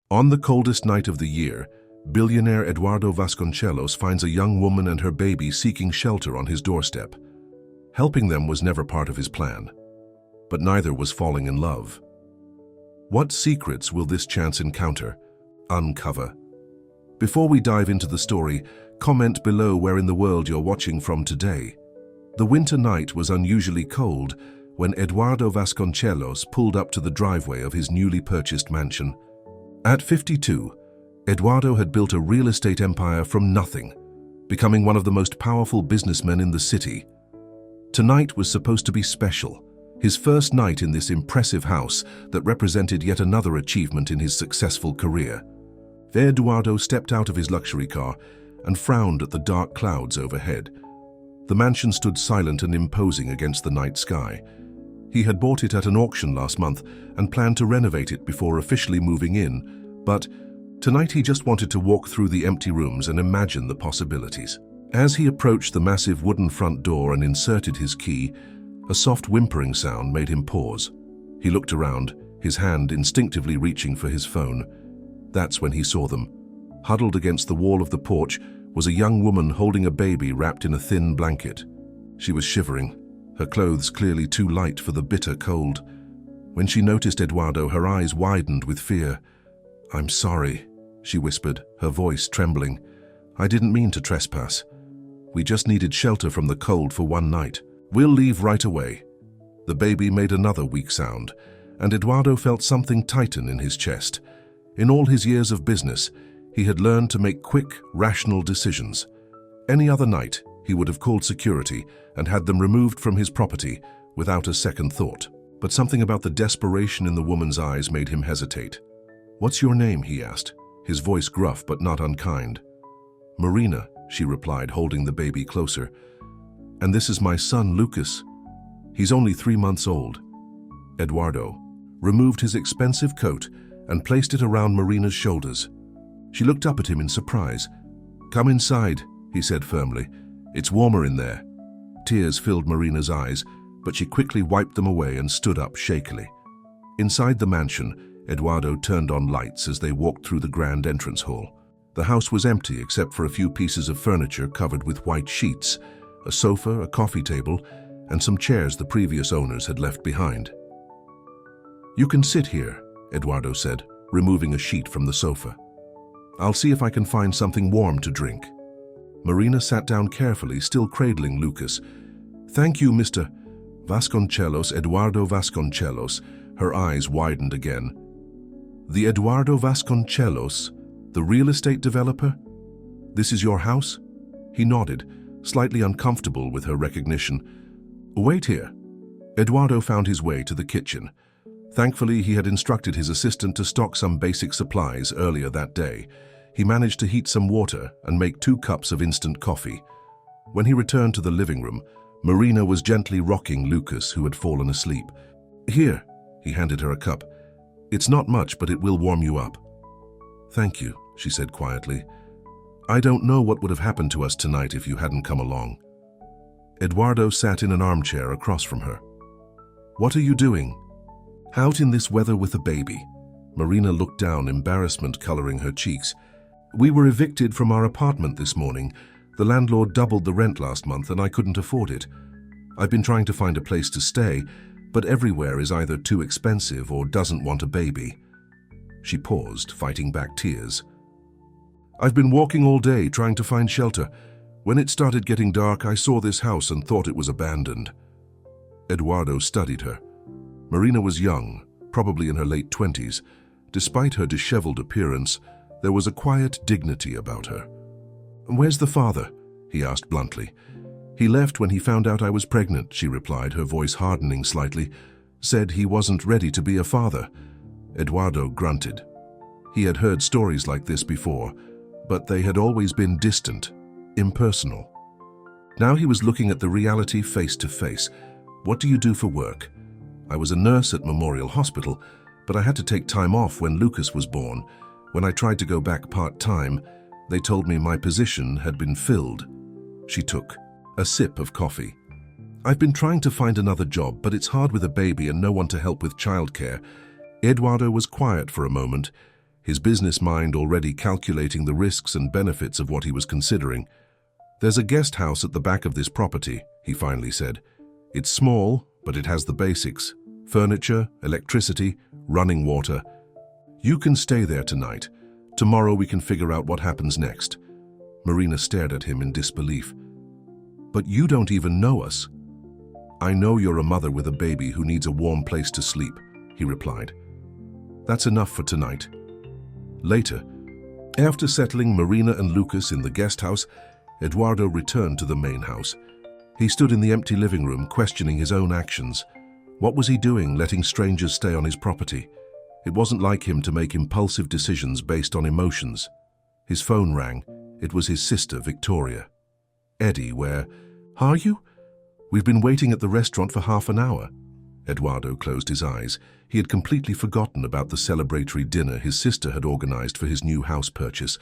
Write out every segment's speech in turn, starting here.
On the coldest night of the year, billionaire Eduardo Vasconcelos finds a young woman and her baby seeking shelter on his doorstep. Helping them was never part of his plan, but neither was falling in love. What secrets will this chance encounter uncover? Before we dive into the story, comment below where in the world you're watching from today. The winter night was unusually cold when Eduardo Vasconcelos pulled up to the driveway of his newly purchased mansion. At 52, Eduardo had built a real estate empire from nothing, becoming one of the most powerful businessmen in the city. Tonight was supposed to be special, his first night in this impressive house that represented yet another achievement in his successful career. Eduardo stepped out of his luxury car and frowned at the dark clouds overhead. The mansion stood silent and imposing against the night sky. He had bought it at an auction last month and planned to renovate it before officially moving in, but tonight he just wanted to walk through the empty rooms and imagine the possibilities. As he approached the massive wooden front door and inserted his key, a soft whimpering sound made him pause. He looked around, his hand instinctively reaching for his phone. That's when he saw them. Huddled against the wall of the porch was a young woman holding a baby wrapped in a thin blanket. She was shivering, her clothes clearly too light for the bitter cold. When she noticed Eduardo, her eyes widened with fear. "I'm sorry," she whispered, her voice trembling. "I didn't mean to trespass. We just needed shelter from the cold for one night. We'll leave right away." The baby made another weak sound, and Eduardo felt something tighten in his chest. In all his years of business, he had learned to make quick, rational decisions. Any other night, he would have called security and had them removed from his property without a second thought. But something about the desperation in the woman's eyes made him hesitate. "What's your name?" he asked, his voice gruff but not unkind. "Marina," she replied, holding the baby closer. "And this is my son, Lucas. He's only 3 months old." Eduardo removed his expensive coat and placed it around Marina's shoulders. She looked up at him in surprise. "Come inside," he said firmly. "It's warmer in there." Tears filled Marina's eyes, but she quickly wiped them away and stood up shakily. Inside the mansion, Eduardo turned on lights as they walked through the grand entrance hall. The house was empty except for a few pieces of furniture covered with white sheets, a sofa, a coffee table, and some chairs the previous owners had left behind. "You can sit here," Eduardo said, removing a sheet from the sofa. "I'll see if I can find something warm to drink." Marina sat down carefully, still cradling Lucas. "Thank you, Mr. Vasconcelos, Eduardo Vasconcelos." Her eyes widened again. "The Eduardo Vasconcelos, the real estate developer? This is your house?" He nodded, slightly uncomfortable with her recognition. "Wait here." Eduardo found his way to the kitchen. Thankfully, he had instructed his assistant to stock some basic supplies earlier that day. He managed to heat some water and make 2 cups of instant coffee. When he returned to the living room, Marina was gently rocking Lucas, who had fallen asleep. "Here," he handed her a cup. "It's not much, but it will warm you up." "Thank you," she said quietly. "I don't know what would have happened to us tonight if you hadn't come along." Eduardo sat in an armchair across from her. "What are you doing?" "Out in this weather with a baby." Marina looked down, embarrassment coloring her cheeks. "We were evicted from our apartment this morning. The landlord doubled the rent last month and I couldn't afford it. I've been trying to find a place to stay, but everywhere is either too expensive or doesn't want a baby." She paused, fighting back tears. "I've been walking all day trying to find shelter. When it started getting dark, I saw this house and thought it was abandoned." Eduardo studied her. Marina was young, probably in her late 20s. Despite her disheveled appearance, there was a quiet dignity about her. "Where's the father?" he asked bluntly. "He left when he found out I was pregnant," she replied, her voice hardening slightly. "Said he wasn't ready to be a father." Eduardo grunted. He had heard stories like this before, but they had always been distant, impersonal. Now he was looking at the reality face to face. "What do you do for work?" "I was a nurse at Memorial Hospital, but I had to take time off when Lucas was born. When I tried to go back part-time, they told me my position had been filled." She took a sip of coffee. "I've been trying to find another job, but it's hard with a baby and no one to help with childcare." Eduardo was quiet for a moment, his business mind already calculating the risks and benefits of what he was considering. "There's a guest house at the back of this property," he finally said. "It's small, but it has the basics: furniture, electricity, running water. You can stay there tonight. Tomorrow we can figure out what happens next." Marina stared at him in disbelief. "But you don't even know us." "I know you're a mother with a baby who needs a warm place to sleep," he replied. "That's enough for tonight." Later, after settling Marina and Lucas in the guest house, Eduardo returned to the main house. He stood in the empty living room, questioning his own actions. What was he doing, letting strangers stay on his property? It wasn't like him to make impulsive decisions based on emotions. His phone rang. It was his sister, Victoria. "Eddie, where are you? We've been waiting at the restaurant for half an hour." Eduardo closed his eyes. He had completely forgotten about the celebratory dinner his sister had organized for his new house purchase.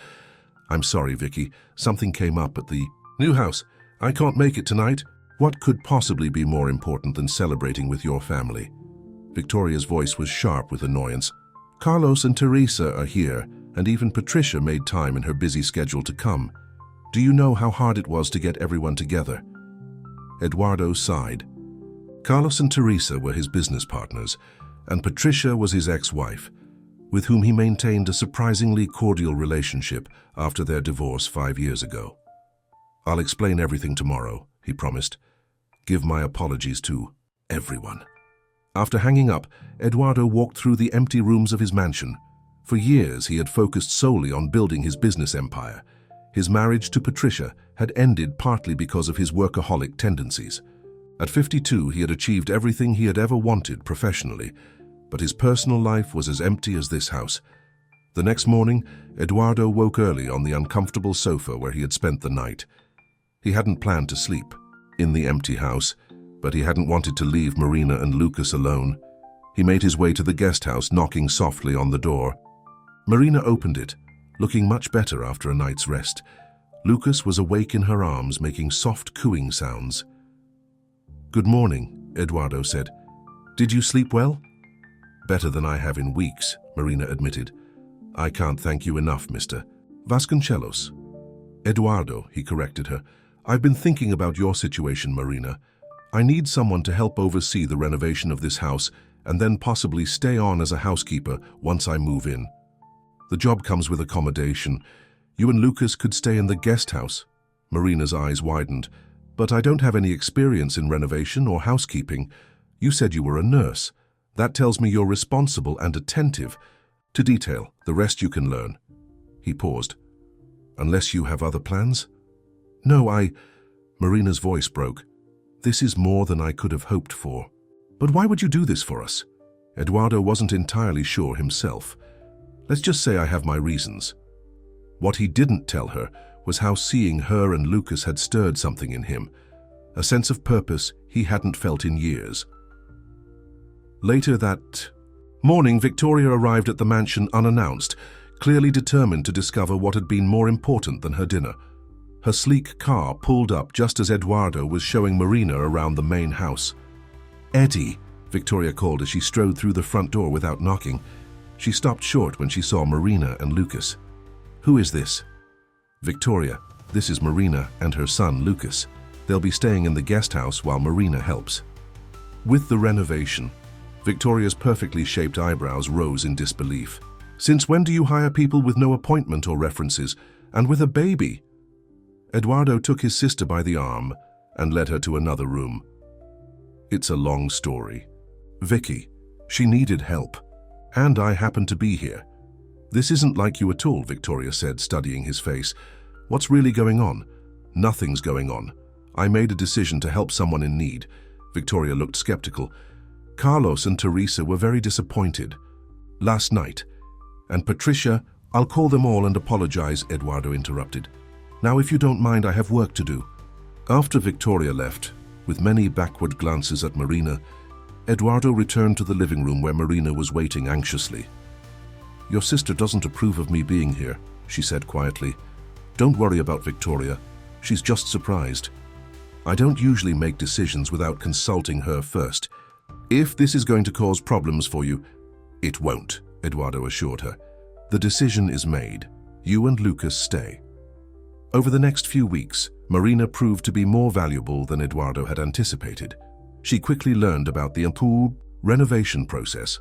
"I'm sorry, Vicky. Something came up at the new house. I can't make it tonight." "What could possibly be more important than celebrating with your family?" Victoria's voice was sharp with annoyance. "Carlos and Teresa are here, and even Patricia made time in her busy schedule to come. Do you know how hard it was to get everyone together?" Eduardo sighed. Carlos and Teresa were his business partners, and Patricia was his ex-wife, with whom he maintained a surprisingly cordial relationship after their divorce 5 years ago. "I'll explain everything tomorrow," he promised. "Give my apologies to everyone." After hanging up, Eduardo walked through the empty rooms of his mansion. For years, he had focused solely on building his business empire. His marriage to Patricia had ended partly because of his workaholic tendencies. At 52, he had achieved everything he had ever wanted professionally, but his personal life was as empty as this house. The next morning, Eduardo woke early on the uncomfortable sofa where he had spent the night. He hadn't planned to sleep in the empty house, but he hadn't wanted to leave Marina and Lucas alone. He made his way to the guest house, knocking softly on the door. Marina opened it, looking much better after a night's rest. Lucas was awake in her arms, making soft cooing sounds. "Good morning," Eduardo said. "Did you sleep well?" "Better than I have in weeks," Marina admitted. "I can't thank you enough, Mr. Vasconcelos." "Eduardo," he corrected her. "I've been thinking about your situation, Marina. I need someone to help oversee the renovation of this house and then possibly stay on as a housekeeper once I move in. The job comes with accommodation. You and Lucas could stay in the guest house." Marina's eyes widened. "But I don't have any experience in renovation or housekeeping. You said you were a nurse. That tells me you're responsible and attentive to detail. The rest you can learn." He paused. "Unless you have other plans?" "No, Marina's voice broke. "This is more than I could have hoped for." "But why would you do this for us?" Eduardo wasn't entirely sure himself. "Let's just say I have my reasons." What he didn't tell her was how seeing her and Lucas had stirred something in him, a sense of purpose he hadn't felt in years. Later that morning, Victoria arrived at the mansion unannounced, clearly determined to discover what had been more important than her dinner. Her sleek car pulled up just as Eduardo was showing Marina around the main house. "Eddie," Victoria called as she strode through the front door without knocking. She stopped short when she saw Marina and Lucas. "Who is this?" "Victoria, this is Marina and her son Lucas. They'll be staying in the guest house while Marina helps." With the renovation, Victoria's perfectly shaped eyebrows rose in disbelief. "Since when do you hire people with no appointment or references, and with a baby?" Eduardo took his sister by the arm and led her to another room. "It's a long story. Vicky, she needed help, and I happened to be here." "This isn't like you at all," Victoria said, studying his face. "What's really going on?" "Nothing's going on. I made a decision to help someone in need." Victoria looked skeptical. "Carlos and Teresa were very disappointed last night. And Patricia—" "I'll call them all and apologize," Eduardo interrupted. "Now, if you don't mind, I have work to do." After Victoria left, with many backward glances at Marina, Eduardo returned to the living room where Marina was waiting anxiously. "Your sister doesn't approve of me being here," she said quietly. "Don't worry about Victoria. She's just surprised. I don't usually make decisions without consulting her first. If this is going to cause problems for you—" "It won't," Eduardo assured her. The decision is made. You and Lucas stay. Over the next few weeks, Marina proved to be more valuable than Eduardo had anticipated. She quickly learned about the pool renovation process,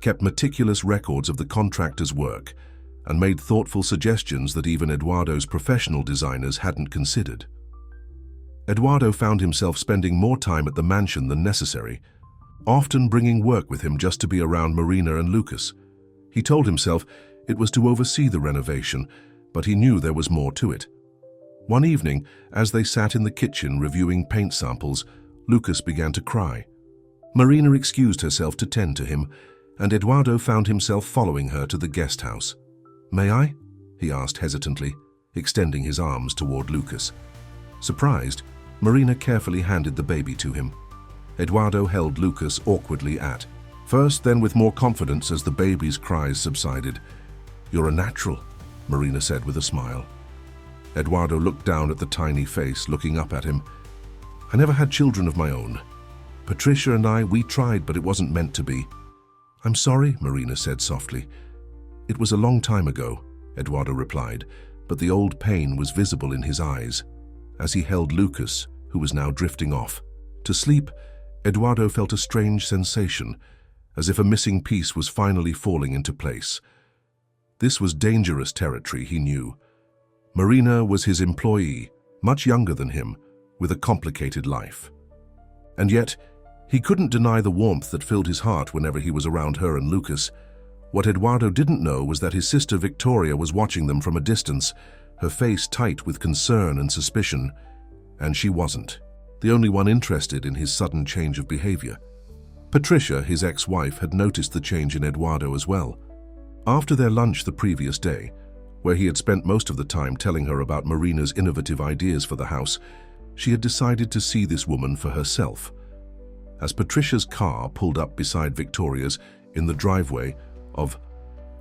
kept meticulous records of the contractor's work, and made thoughtful suggestions that even Eduardo's professional designers hadn't considered. Eduardo found himself spending more time at the mansion than necessary, often bringing work with him just to be around Marina and Lucas. He told himself it was to oversee the renovation, but he knew there was more to it. One evening, as they sat in the kitchen reviewing paint samples, Lucas began to cry. Marina excused herself to tend to him, and Eduardo found himself following her to the guest house. "May I?" he asked hesitantly, extending his arms toward Lucas. Surprised, Marina carefully handed the baby to him. Eduardo held Lucas awkwardly at first, then with more confidence as the baby's cries subsided. "You're a natural," Marina said with a smile. Eduardo looked down at the tiny face, looking up at him. "I never had children of my own. Patricia and we tried, but it wasn't meant to be." "I'm sorry," Marina said softly. "It was a long time ago," Eduardo replied, but the old pain was visible in his eyes. As he held Lucas, who was now drifting off to sleep, Eduardo felt a strange sensation, as if a missing piece was finally falling into place. This was dangerous territory, he knew. Marina was his employee, much younger than him, with a complicated life. And yet, he couldn't deny the warmth that filled his heart whenever he was around her and Lucas. What Eduardo didn't know was that his sister Victoria was watching them from a distance, her face tight with concern and suspicion, and she wasn't the only one interested in his sudden change of behavior. Patricia, his ex-wife, had noticed the change in Eduardo as well. After their lunch the previous day, where he had spent most of the time telling her about Marina's innovative ideas for the house, she had decided to see this woman for herself. As Patricia's car pulled up beside Victoria's in the driveway of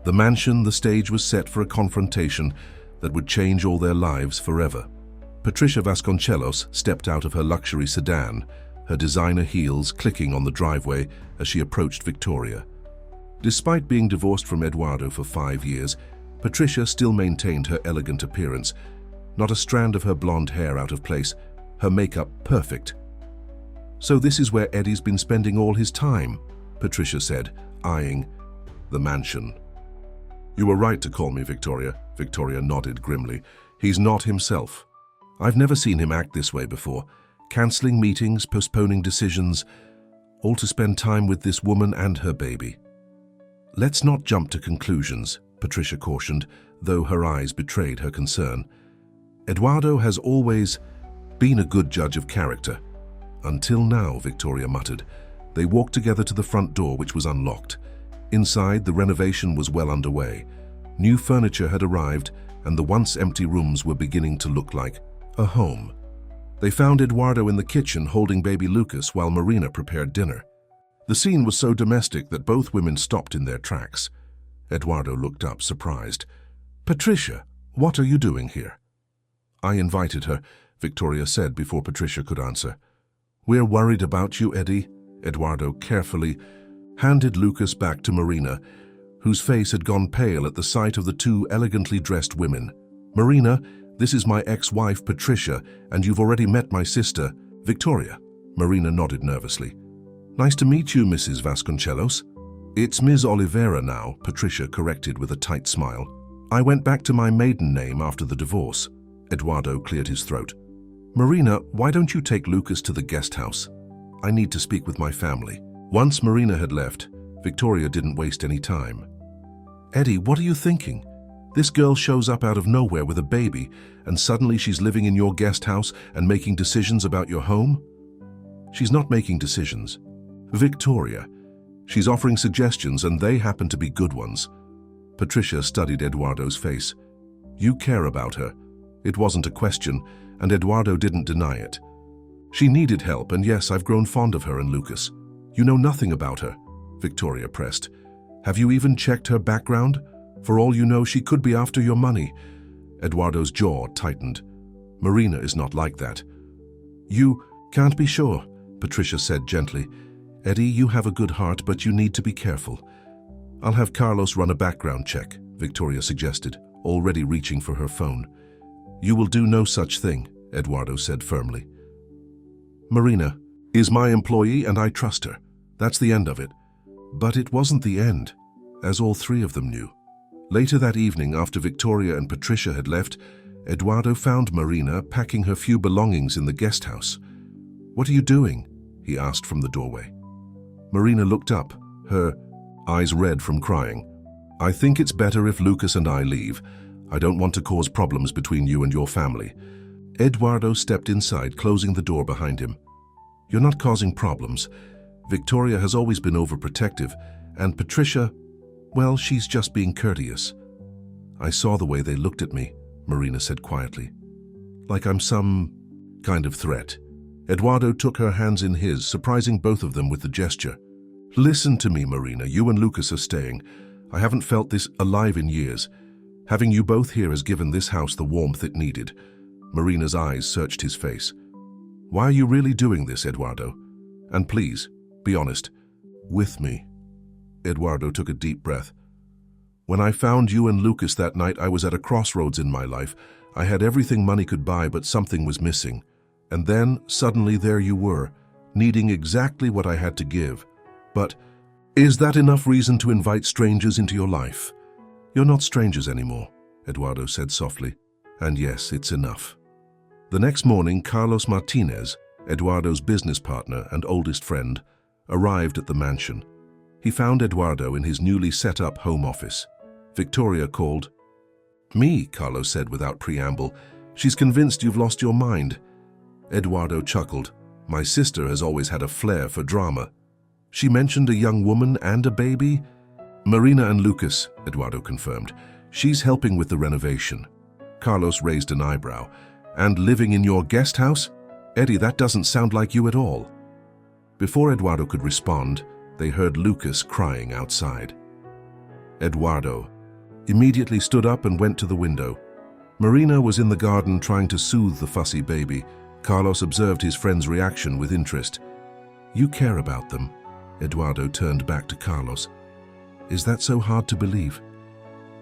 the mansion, the stage was set for a confrontation that would change all their lives forever. Patricia Vasconcelos stepped out of her luxury sedan, her designer heels clicking on the driveway as she approached Victoria. Despite being divorced from Eduardo for 5 years, Patricia still maintained her elegant appearance, not a strand of her blonde hair out of place, her makeup perfect. "So this is where Eddie's been spending all his time," Patricia said, eyeing the mansion. "You were right to call me Victoria," Victoria nodded grimly. "He's not himself. I've never seen him act this way before, cancelling meetings, postponing decisions, all to spend time with this woman and her baby." "Let's not jump to conclusions," Patricia cautioned, though her eyes betrayed her concern. "Eduardo has always been a good judge of character." "Until now," Victoria muttered. They walked together to the front door, which was unlocked. Inside, the renovation was well underway. New furniture had arrived, and the once empty rooms were beginning to look like a home. They found Eduardo in the kitchen holding baby Lucas while Marina prepared dinner. The scene was so domestic that both women stopped in their tracks. Eduardo looked up, surprised. "Patricia, what are you doing here?" "I invited her," Victoria said before Patricia could answer. "We're worried about you, Eddie." Eduardo carefully handed Lucas back to Marina, whose face had gone pale at the sight of the two elegantly dressed women. "Marina, this is my ex-wife, Patricia, and you've already met my sister, Victoria." Marina nodded nervously. "Nice to meet you, Mrs. Vasconcelos." "It's Ms. Oliveira now," Patricia corrected with a tight smile. "I went back to my maiden name after the divorce." Eduardo cleared his throat. "Marina, why don't you take Lucas to the guest house? I need to speak with my family." Once Marina had left, Victoria didn't waste any time. "Eddie, what are you thinking? This girl shows up out of nowhere with a baby, and suddenly she's living in your guest house and making decisions about your home?" "She's not making decisions, Victoria. She's offering suggestions, and they happen to be good ones." Patricia studied Eduardo's face. "You care about her." It wasn't a question, and Eduardo didn't deny it. "She needed help, and yes, I've grown fond of her and Lucas." "You know nothing about her," Victoria pressed. "Have you even checked her background? For all you know, she could be after your money." Eduardo's jaw tightened. "Marina is not like that." "You can't be sure," Patricia said gently. "Eddie, you have a good heart, but you need to be careful. I'll have Carlos run a background check." Victoria suggested, already reaching for her phone. You will do no such thing, Eduardo said firmly. Marina is my employee and I trust her. That's the end of it. But it wasn't the end, as all three of them knew. Later that evening, after Victoria and Patricia had left, Eduardo found Marina packing her few belongings in the guest house. What are you doing? He asked from the doorway. Marina looked up, her eyes red from crying. I think it's better if Lucas and I leave. I don't want to cause problems between you and your family. Eduardo stepped inside, closing the door behind him. You're not causing problems. Victoria has always been overprotective, and Patricia, well, she's just being courteous. I saw the way they looked at me, Marina said quietly. Like I'm some kind of threat. Eduardo took her hands in his, surprising both of them with the gesture. Listen to me, Marina. You and Lucas are staying. I haven't felt this alive in years. Having you both here has given this house the warmth it needed. Marina's eyes searched his face. Why are you really doing this, Eduardo? And please, be honest. With me. Eduardo took a deep breath. When I found you and Lucas that night, I was at a crossroads in my life. I had everything money could buy, but something was missing. And then, suddenly, there you were, needing exactly what I had to give. But is that enough reason to invite strangers into your life? You're not strangers anymore, Eduardo said softly. And yes, it's enough. The next morning, Carlos Martinez, Eduardo's business partner and oldest friend, arrived at the mansion. He found Eduardo in his newly set-up home office. Victoria called. Me, Carlos said without preamble. She's convinced you've lost your mind. Eduardo chuckled. My sister has always had a flair for drama. She mentioned a young woman and a baby? Marina and Lucas, Eduardo confirmed. She's helping with the renovation. Carlos raised an eyebrow. And living in your guest house? Eddie, that doesn't sound like you at all. Before Eduardo could respond, they heard Lucas crying outside. Eduardo immediately stood up and went to the window. Marina was in the garden trying to soothe the fussy baby. Carlos observed his friend's reaction with interest. You care about them. Eduardo turned back to Carlos. Is that so hard to believe?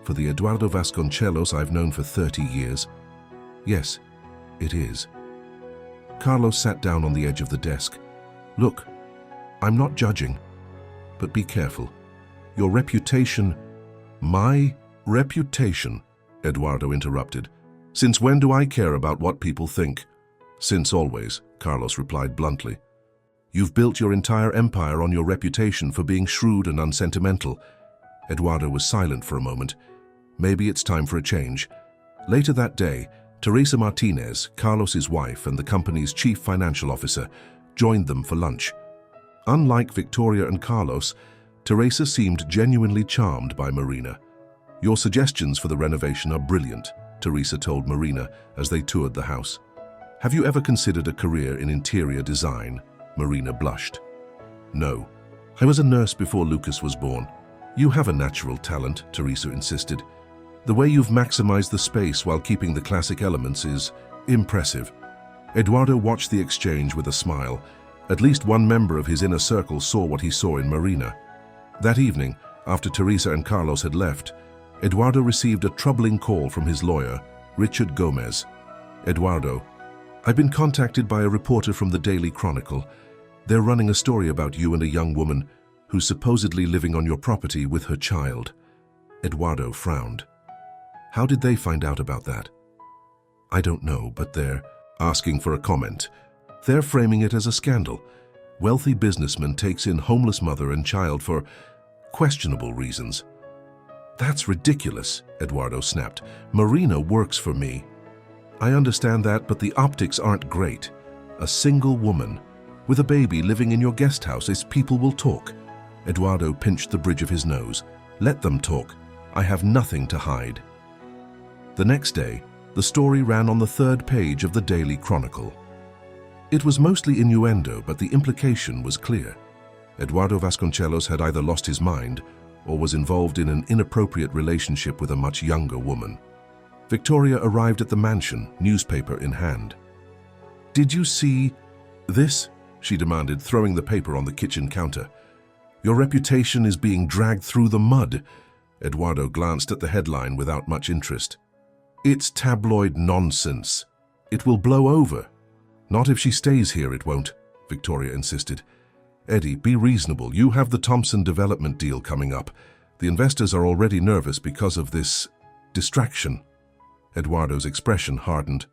For the Eduardo Vasconcelos I've known for 30 years. Yes, it is. Carlos sat down on the edge of the desk. Look, I'm not judging, but be careful. Your reputation... My reputation, Eduardo interrupted. Since when do I care about what people think? Since always, Carlos replied bluntly. You've built your entire empire on your reputation for being shrewd and unsentimental. Eduardo was silent for a moment. Maybe it's time for a change. Later that day, Teresa Martinez, Carlos's wife and the company's chief financial officer, joined them for lunch. Unlike Victoria and Carlos, Teresa seemed genuinely charmed by Marina. Your suggestions for the renovation are brilliant, Teresa told Marina as they toured the house. Have you ever considered a career in interior design? Marina blushed. No. I was a nurse before Lucas was born. You have a natural talent, Teresa insisted. The way you've maximized the space while keeping the classic elements is impressive. Eduardo watched the exchange with a smile. At least one member of his inner circle saw what he saw in Marina. That evening, after Teresa and Carlos had left, Eduardo received a troubling call from his lawyer, Richard Gomez. Eduardo, I've been contacted by a reporter from the Daily Chronicle. They're running a story about you and a young woman who's supposedly living on your property with her child. Eduardo frowned. How did they find out about that? I don't know, but they're asking for a comment. They're framing it as a scandal. Wealthy businessman takes in homeless mother and child for questionable reasons. That's ridiculous, Eduardo snapped. Marina works for me. I understand that, but the optics aren't great. A single woman with a baby living in your guest house is people will talk. Eduardo pinched the bridge of his nose. Let them talk. I have nothing to hide. The next day, the story ran on the third page of the Daily Chronicle. It was mostly innuendo, but the implication was clear. Eduardo Vasconcelos had either lost his mind or was involved in an inappropriate relationship with a much younger woman. Victoria arrived at the mansion, newspaper in hand. Did you see this? She demanded, throwing the paper on the kitchen counter. Your reputation is being dragged through the mud. Eduardo glanced at the headline without much interest. It's tabloid nonsense. It will blow over. Not if she stays here, it won't, Victoria insisted. Eddie, be reasonable. You have the Thompson development deal coming up. The investors are already nervous because of this distraction. Eduardo's expression hardened.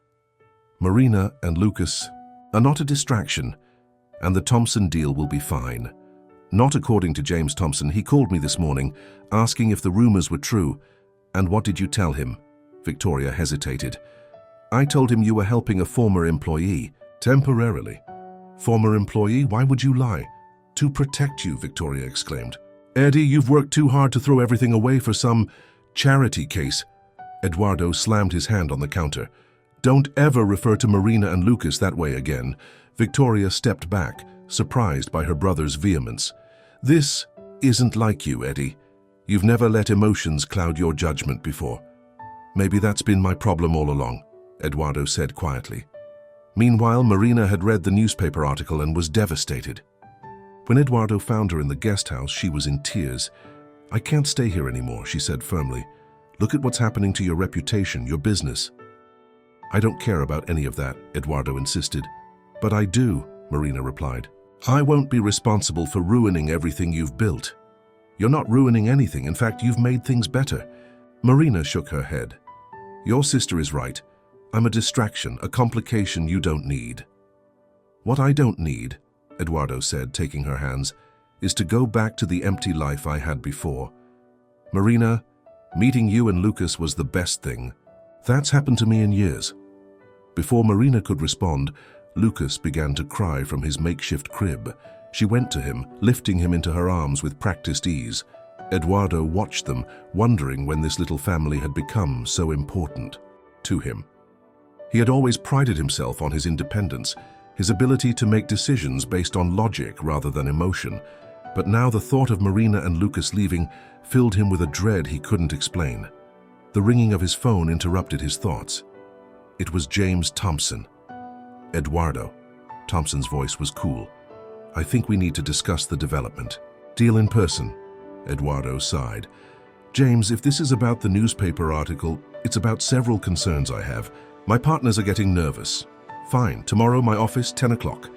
Marina and Lucas are not a distraction, and the Thompson deal will be fine. Not according to James Thompson. He called me this morning, asking if the rumors were true. And what did you tell him? Victoria hesitated. I told him you were helping a former employee. Temporarily. Former employee? Why would you lie? To protect you, Victoria exclaimed. Eddie, you've worked too hard to throw everything away for some charity case. Eduardo slammed his hand on the counter. Don't ever refer to Marina and Lucas that way again. Victoria stepped back, surprised by her brother's vehemence. This isn't like you, Eddie. You've never let emotions cloud your judgment before. Maybe that's been my problem all along, Eduardo said quietly. Meanwhile, Marina had read the newspaper article and was devastated. When Eduardo found her in the guest house, she was in tears. I can't stay here anymore, she said firmly. Look at what's happening to your reputation, your business. I don't care about any of that, Eduardo insisted. But I do, Marina replied. I won't be responsible for ruining everything you've built. You're not ruining anything. In fact, you've made things better. Marina shook her head. Your sister is right. I'm a distraction, a complication you don't need. What I don't need, Eduardo said, taking her hands, is to go back to the empty life I had before. Marina, meeting you and Lucas was the best thing. That's happened to me in years. Before Marina could respond, Lucas began to cry from his makeshift crib. She went to him, lifting him into her arms with practiced ease. Eduardo watched them, wondering when this little family had become so important to him. He had always prided himself on his independence, his ability to make decisions based on logic rather than emotion. But now the thought of Marina and Lucas leaving filled him with a dread he couldn't explain. The ringing of his phone interrupted his thoughts. It was James Thompson. Eduardo. Thompson's voice was cool. I think we need to discuss the development. Deal in person. Eduardo sighed. James, if this is about the newspaper article, it's about several concerns I have. My partners are getting nervous. Fine, tomorrow my office, 10 o'clock.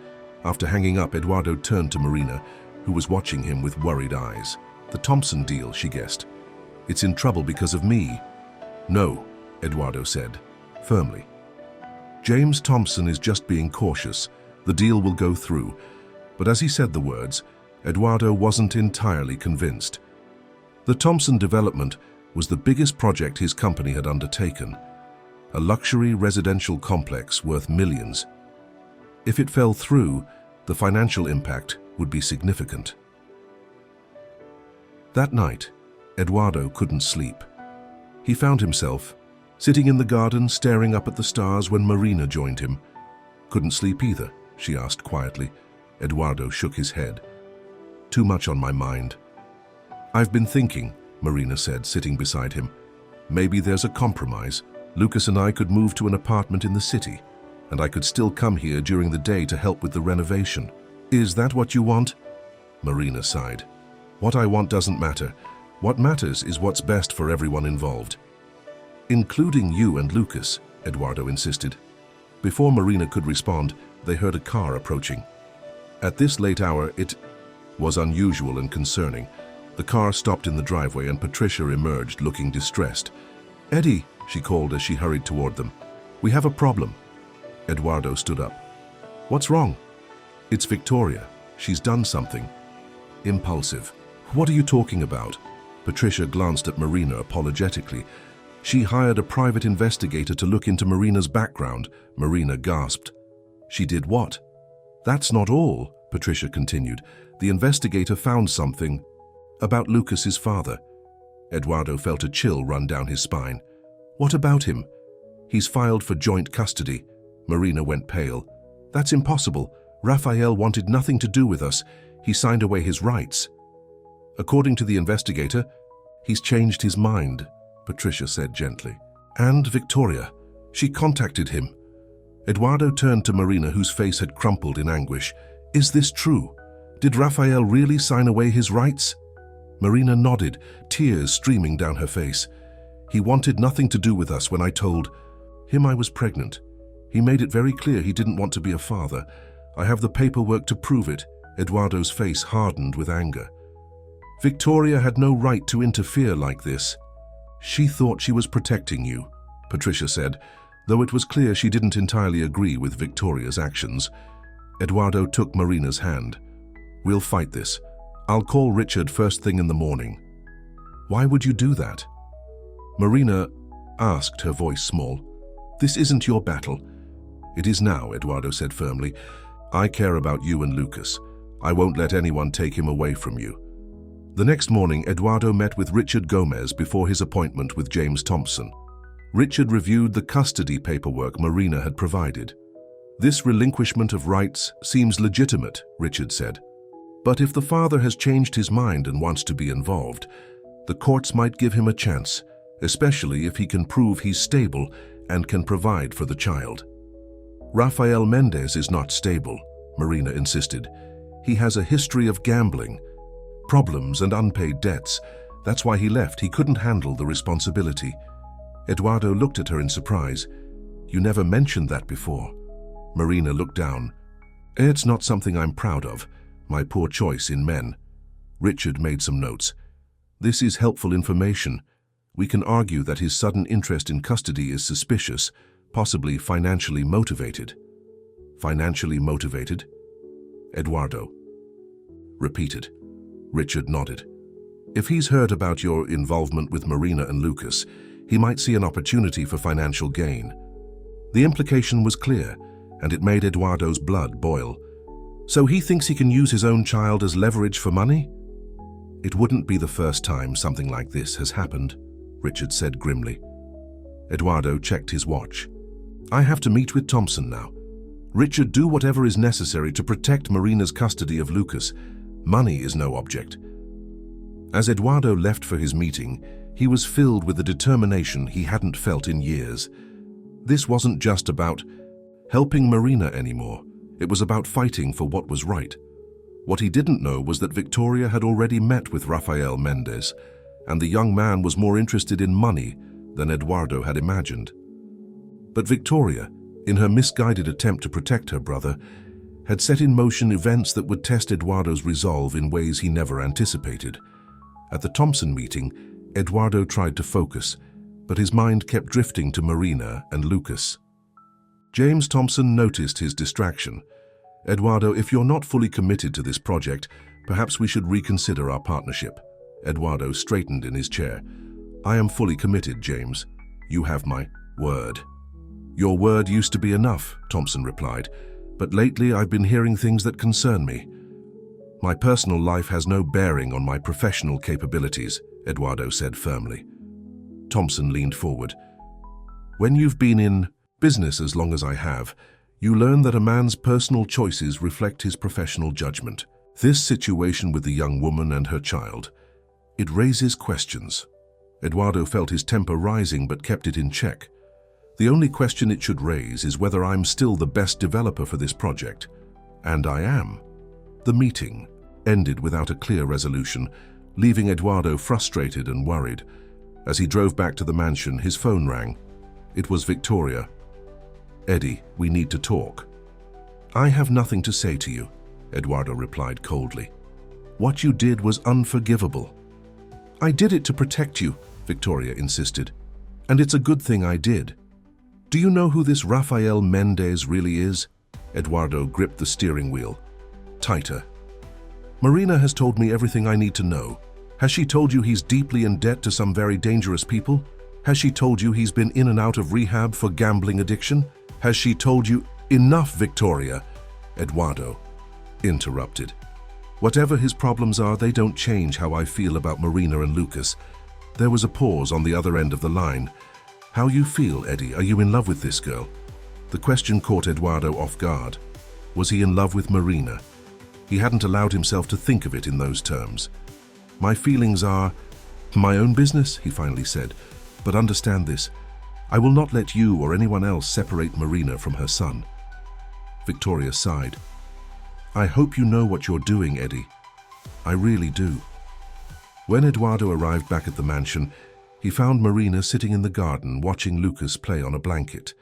After hanging up, Eduardo turned to Marina, who was watching him with worried eyes. The Thompson deal, she guessed. It's in trouble because of me. No, Eduardo said, firmly. James Thompson is just being cautious. The deal will go through. But as he said the words, Eduardo wasn't entirely convinced. The Thompson development was the biggest project his company had undertaken. A luxury residential complex worth millions. If it fell through, the financial impact would be significant. That night, Eduardo couldn't sleep. He found himself sitting in the garden staring up at the stars when Marina joined him. Couldn't sleep either, she asked quietly. Eduardo shook his head. Too much on my mind. I've been thinking, Marina said, sitting beside him. Maybe there's a compromise. Lucas and I could move to an apartment in the city, and I could still come here during the day to help with the renovation. Is that what you want? Marina sighed. What I want doesn't matter. What matters is what's best for everyone involved. Including you and Lucas, Eduardo insisted. Before Marina could respond, they heard a car approaching. At this late hour, it was unusual and concerning. The car stopped in the driveway and Patricia emerged looking distressed. Eddie, she called as she hurried toward them. We have a problem. Eduardo stood up. What's wrong? It's Victoria. She's done something. Impulsive. What are you talking about? Patricia glanced at Marina apologetically. She hired a private investigator to look into Marina's background. Marina gasped. She did what? That's not all, Patricia continued. The investigator found something about Lucas's father. Eduardo felt a chill run down his spine. What about him? He's filed for joint custody. Marina went pale. That's impossible. Raphael wanted nothing to do with us. He signed away his rights. According to the investigator, he's changed his mind, Patricia said gently. And Victoria. She contacted him. Eduardo turned to Marina, whose face had crumpled in anguish. Is this true? Did Raphael really sign away his rights? Marina nodded, tears streaming down her face. He wanted nothing to do with us when I told him I was pregnant. He made it very clear he didn't want to be a father. I have the paperwork to prove it. Eduardo's face hardened with anger. Victoria had no right to interfere like this. She thought she was protecting you, Patricia said, though it was clear she didn't entirely agree with Victoria's actions. Eduardo took Marina's hand. We'll fight this. I'll call Richard first thing in the morning. Why would you do that? Marina asked, her voice small. This isn't your battle. It is now, Eduardo said firmly. I care about you and Lucas. I won't let anyone take him away from you. The next morning, Eduardo met with Richard Gomez before his appointment with James Thompson. Richard reviewed the custody paperwork Marina had provided. This relinquishment of rights seems legitimate, Richard said. But if the father has changed his mind and wants to be involved, the courts might give him a chance, especially if he can prove he's stable and can provide for the child. Rafael Mendez is not stable, Marina insisted. He has a history of gambling, problems and unpaid debts. That's why he left. He couldn't handle the responsibility. Eduardo looked at her in surprise. You never mentioned that before. Marina looked down. It's not something I'm proud of, my poor choice in men. Richard made some notes. This is helpful information. We can argue that his sudden interest in custody is suspicious, possibly financially motivated. Financially motivated? Eduardo repeated. Richard nodded. If he's heard about your involvement with Marina and Lucas, he might see an opportunity for financial gain. The implication was clear, and it made Eduardo's blood boil. So he thinks he can use his own child as leverage for money? It wouldn't be the first time something like this has happened, Richard said grimly. Eduardo checked his watch. I have to meet with Thompson now. Richard, do whatever is necessary to protect Marina's custody of Lucas. Money is no object. As Eduardo left for his meeting, he was filled with a determination he hadn't felt in years. This wasn't just about helping Marina anymore. It was about fighting for what was right. What he didn't know was that Victoria had already met with Rafael Mendez, and the young man was more interested in money than Eduardo had imagined. But Victoria, in her misguided attempt to protect her brother, had set in motion events that would test Eduardo's resolve in ways he never anticipated. At the Thompson meeting, Eduardo tried to focus, but his mind kept drifting to Marina and Lucas. James Thompson noticed his distraction. Eduardo, if you're not fully committed to this project, perhaps we should reconsider our partnership. Eduardo straightened in his chair. I am fully committed, James. You have my word. Your word used to be enough, Thompson replied, but lately I've been hearing things that concern me. My personal life has no bearing on my professional capabilities, Eduardo said firmly. Thompson leaned forward. When you've been in business as long as I have, you learn that a man's personal choices reflect his professional judgment. This situation with the young woman and her child, it raises questions. Eduardo felt his temper rising but kept it in check. The only question it should raise is whether I'm still the best developer for this project. And I am. The meeting ended without a clear resolution, leaving Eduardo frustrated and worried. As he drove back to the mansion, his phone rang. It was Victoria. Eddie, we need to talk. I have nothing to say to you, Eduardo replied coldly. What you did was unforgivable. I did it to protect you, Victoria insisted. And it's a good thing I did. Do you know who this Rafael Mendez really is? Eduardo gripped the steering wheel tighter. Marina has told me everything I need to know. Has she told you he's deeply in debt to some very dangerous people? Has she told you he's been in and out of rehab for gambling addiction? Has she told you— Enough, Victoria, Eduardo interrupted. Whatever his problems are, they don't change how I feel about Marina and Lucas. There was a pause on the other end of the line. How you feel, Eddie? Are you in love with this girl? The question caught Eduardo off guard. Was he in love with Marina? He hadn't allowed himself to think of it in those terms. My feelings are my own business, he finally said. But understand this. I will not let you or anyone else separate Marina from her son. Victoria sighed. I hope you know what you're doing, Eddie. I really do. When Eduardo arrived back at the mansion, he found Marina sitting in the garden watching Lucas play on a blanket.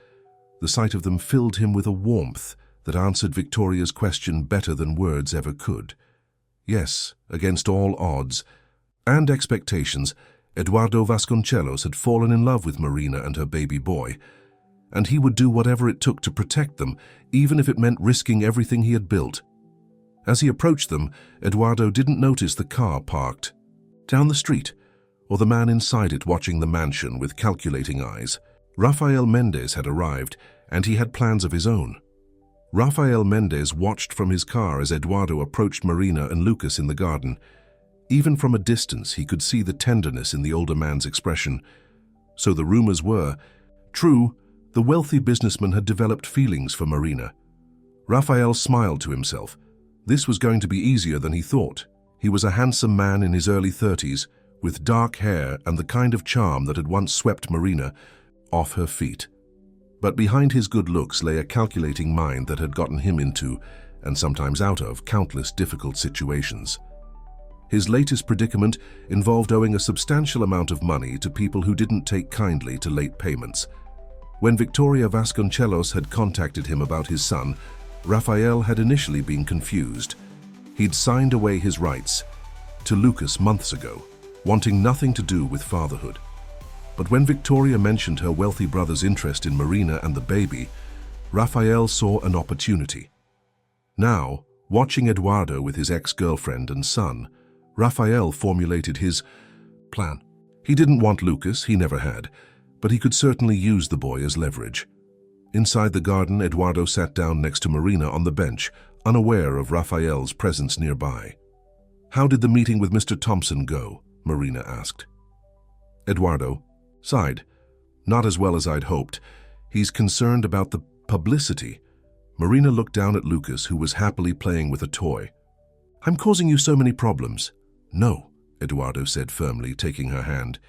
The sight of them filled him with a warmth that answered Victoria's question better than words ever could. Yes, against all odds and expectations, Eduardo Vasconcelos had fallen in love with Marina and her baby boy, and he would do whatever it took to protect them, even if it meant risking everything he had built. As he approached them, Eduardo didn't notice the car parked down the street, or the man inside it watching the mansion with calculating eyes. Rafael Mendez had arrived, and he had plans of his own. Rafael Mendez watched from his car as Eduardo approached Marina and Lucas in the garden. Even from a distance, he could see the tenderness in the older man's expression. So the rumors were true. The wealthy businessman had developed feelings for Marina. Rafael smiled to himself. This was going to be easier than he thought. He was a handsome man in his early 30s, with dark hair and the kind of charm that had once swept Marina off her feet. But behind his good looks lay a calculating mind that had gotten him into, and sometimes out of, countless difficult situations. His latest predicament involved owing a substantial amount of money to people who didn't take kindly to late payments. When Victoria Vasconcelos had contacted him about his son, Rafael had initially been confused. He'd signed away his rights to Lucas months ago, wanting nothing to do with fatherhood. But when Victoria mentioned her wealthy brother's interest in Marina and the baby, Rafael saw an opportunity. Now, watching Eduardo with his ex-girlfriend and son, Rafael formulated his plan. He didn't want Lucas, he never had, but he could certainly use the boy as leverage. Inside the garden, Eduardo sat down next to Marina on the bench, unaware of Rafael's presence nearby. "How did the meeting with Mr. Thompson go?" Marina asked. Eduardo sighed. "Not as well as I'd hoped. He's concerned about the publicity." Marina looked down at Lucas, who was happily playing with a toy. "I'm causing you so many problems." "No," Eduardo said firmly, taking her hand.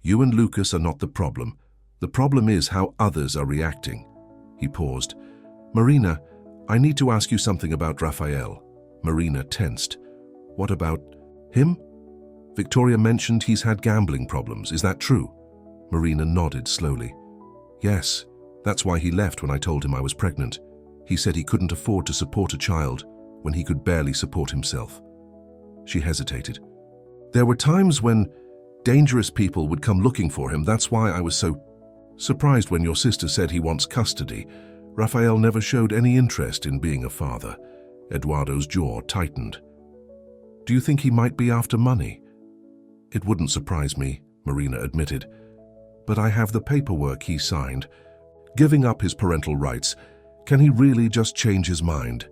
"You and Lucas are not the problem. The problem is how others are reacting." He paused. "Marina, I need to ask you something about Rafael." Marina tensed. "What about him?" "Victoria mentioned he's had gambling problems. Is that true?" Marina nodded slowly. "Yes, that's why he left when I told him I was pregnant. He said he couldn't afford to support a child when he could barely support himself." She hesitated. "There were times when dangerous people would come looking for him. That's why I was so surprised when your sister said he wants custody. Rafael never showed any interest in being a father." Eduardo's jaw tightened. "Do you think he might be after money?" "It wouldn't surprise me," Marina admitted. "But I have the paperwork he signed. Giving up his parental rights, can he really just change his mind?"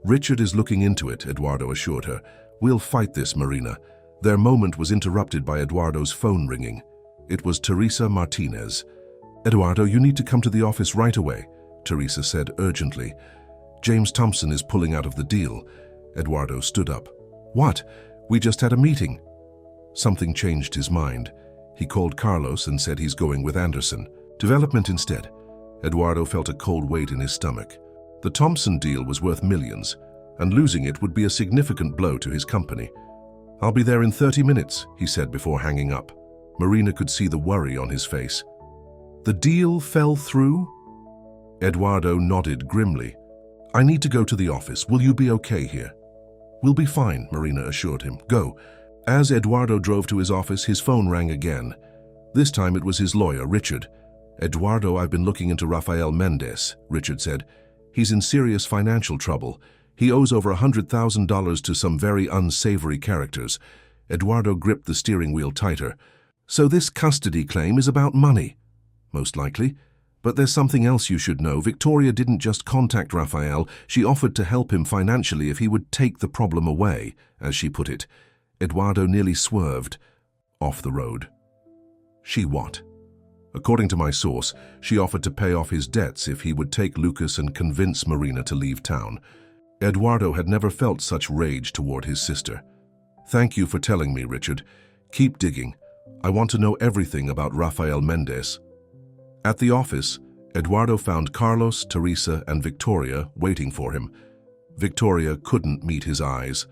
"Richard is looking into it," Eduardo assured her. "We'll fight this, Marina." Their moment was interrupted by Eduardo's phone ringing. It was Teresa Martinez. "Eduardo, you need to come to the office right away," Teresa said urgently. "James Thompson is pulling out of the deal." Eduardo stood up. "What? We just had a meeting." Something changed his mind. He called Carlos and said he's going with Anderson. Development instead. Eduardo felt a cold weight in his stomach. The Thompson deal was worth millions, and losing it would be a significant blow to his company. "I'll be there in 30 minutes, he said before hanging up. Marina could see the worry on his face. "The deal fell through?" Eduardo nodded grimly. "I need to go to the office. Will you be okay here?" "We'll be fine," Marina assured him. "Go." As Eduardo drove to his office, his phone rang again. This time it was his lawyer, Richard. "Eduardo, I've been looking into Rafael Mendez," Richard said. "He's in serious financial trouble. He owes over $100,000 to some very unsavory characters." Eduardo gripped the steering wheel tighter. "So this custody claim is about money?" "Most likely. But there's something else you should know. Victoria didn't just contact Rafael. She offered to help him financially if he would take the problem away, as she put it." Eduardo nearly swerved off the road. "She what?" "According to my source, she offered to pay off his debts if he would take Lucas and convince Marina to leave town." Eduardo had never felt such rage toward his sister. "Thank you for telling me, Richard. Keep digging. I want to know everything about Rafael Mendez." At the office, Eduardo found Carlos, Teresa, and Victoria waiting for him. Victoria couldn't meet his eyes.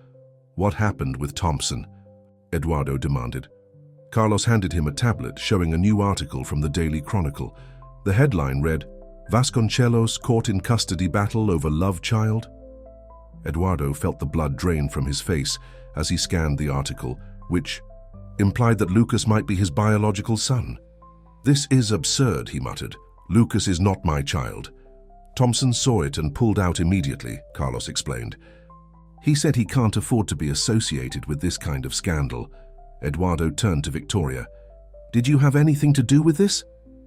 What happened with Thompson? Eduardo demanded. Carlos handed him a tablet showing a new article from the Daily Chronicle. The headline read, "Vasconcelos caught in custody battle over love child?" Eduardo felt the blood drain from his face as he scanned the article, which implied that Lucas might be his biological son. "This is absurd," he muttered. "Lucas is not my child." "Thompson saw it and pulled out immediately," Carlos explained. "He said he can't afford to be associated with this kind of scandal." Eduardo turned to Victoria. "Did you have anything to do with this?"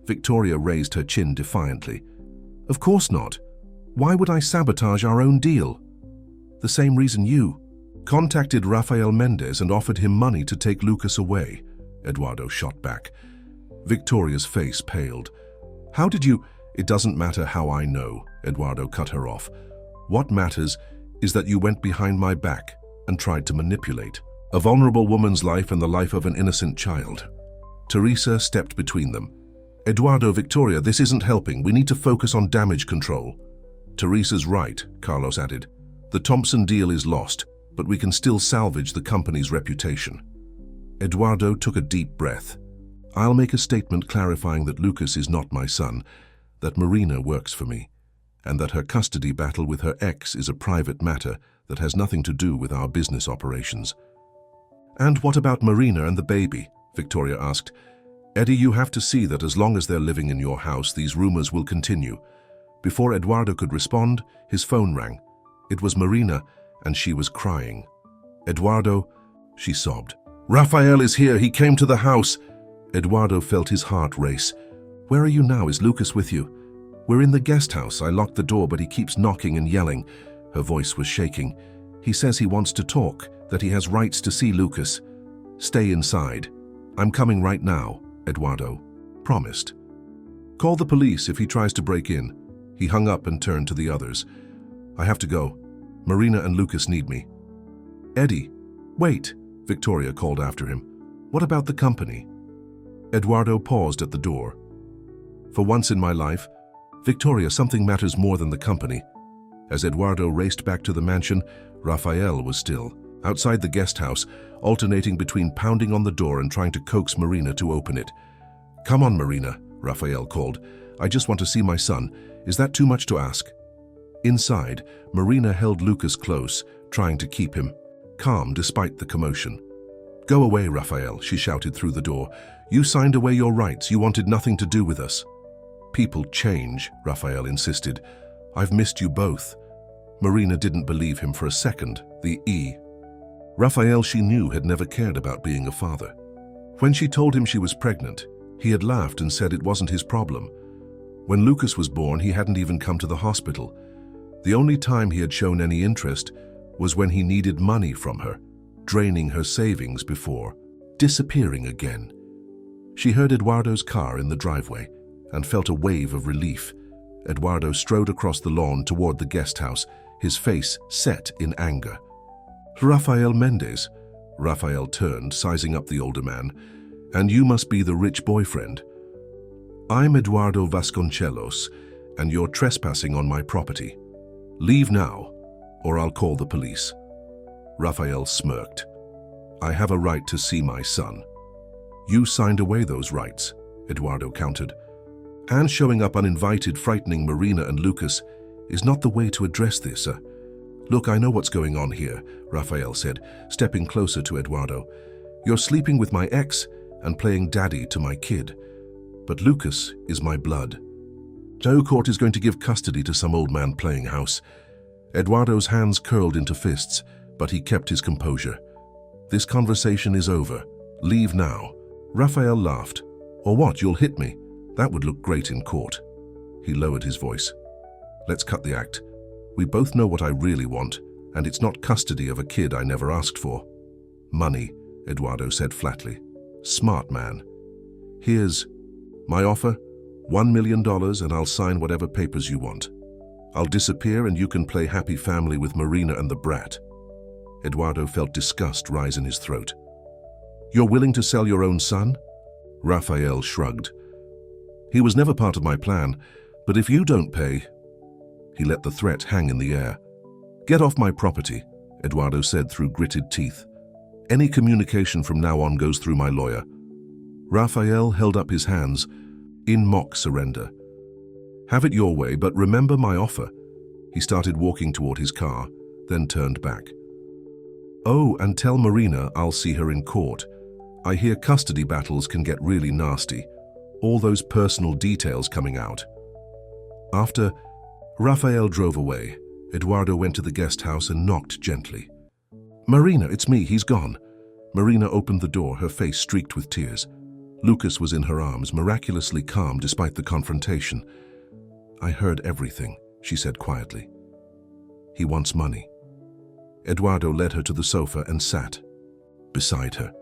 Victoria raised her chin defiantly. "Of course not. Why would I sabotage our own deal?" "The same reason you contacted Rafael Mendez and offered him money to take Lucas away," Eduardo shot back. Victoria's face paled. "How did you—" "It doesn't matter how I know," Eduardo cut her off. "What matters is that you went behind my back and tried to manipulate a vulnerable woman's life and the life of an innocent child." Teresa stepped between them. "Eduardo, Victoria, this isn't helping. We need to focus on damage control." "Teresa's right," Carlos added. "The Thompson deal is lost, but we can still salvage the company's reputation." Eduardo took a deep breath. "I'll make a statement clarifying that Lucas is not my son, that Marina works for me, and that her custody battle with her ex is a private matter that has nothing to do with our business operations." "And what about Marina and the baby?" Victoria asked. "Eddie, you have to see that as long as they're living in your house, these rumors will continue." Before Eduardo could respond, his phone rang. It was Marina, and she was crying. "Eduardo," she sobbed. "Rafael is here. He came to the house." Eduardo felt his heart race. "Where are you now? Is Lucas with you?" "We're in the guest house. I locked the door, but he keeps knocking and yelling." Her voice was shaking. "He says he wants to talk, that he has rights to see Lucas." "Stay inside. I'm coming right now," Eduardo promised. "Call the police if he tries to break in." He hung up and turned to the others. "I have to go. Marina and Lucas need me." "Eddie, wait," Victoria called after him. "What about the company?" Eduardo paused at the door. "For once in my life, Victoria, something matters more than the company." As Eduardo raced back to the mansion, Rafael was still outside the guest house, alternating between pounding on the door and trying to coax Marina to open it. "Come on, Marina," Rafael called. "I just want to see my son. Is that too much to ask?" Inside, Marina held Lucas close, trying to keep him calm despite the commotion. "Go away, Rafael," she shouted through the door. "You signed away your rights. You wanted nothing to do with us." "People change," Rafael insisted. "I've missed you both." Marina didn't believe him for a second. Rafael, she knew, had never cared about being a father. When she told him she was pregnant, he had laughed and said it wasn't his problem. When Lucas was born, he hadn't even come to the hospital. The only time he had shown any interest was when he needed money from her, draining her savings before disappearing again. She heard Eduardo's car in the driveway and felt a wave of relief. Eduardo strode across the lawn toward the guest house, his face set in anger. "Rafael Mendez," Rafael turned, sizing up the older man, "and you must be the rich boyfriend. I'm Eduardo Vasconcelos, and you're trespassing on my property. Leave now, or I'll call the police." Rafael smirked. "I have a right to see my son." "You signed away those rights," Eduardo countered. "And showing up uninvited, frightening Marina and Lucas is not the way to address this. Look, I know what's going on here," Rafael said, stepping closer to Eduardo. "You're sleeping with my ex and playing daddy to my kid. But Lucas is my blood. No court is going to give custody to some old man playing house." Eduardo's hands curled into fists, but he kept his composure. "This conversation is over. Leave now." Rafael laughed. "Or what, you'll hit me? That would look great in court." He lowered his voice. "Let's cut the act. We both know what I really want, and it's not custody of a kid I never asked for." "Money," Eduardo said flatly. "Smart man. Here's my offer, $1 million, and I'll sign whatever papers you want. I'll disappear and you can play happy family with Marina and the brat." Eduardo felt disgust rise in his throat. "You're willing to sell your own son?" Rafael shrugged. "He was never part of my plan, but if you don't pay—" He let the threat hang in the air. "Get off my property," Eduardo said through gritted teeth. Any communication from now on goes through my lawyer." Raphael held up his hands in mock surrender. "Have it your way, but remember my offer." He started walking toward his car, then turned back. "Oh, and tell Marina I'll see her in court. I hear custody battles can get really nasty. All those personal details coming out." After Raphael drove away, Eduardo went to the guest house and knocked gently. "Marina, it's me, he's gone." Marina opened the door, her face streaked with tears. Lucas was in her arms, miraculously calm despite the confrontation. "I heard everything," she said quietly. "He wants money." Eduardo led her to the sofa and sat beside her.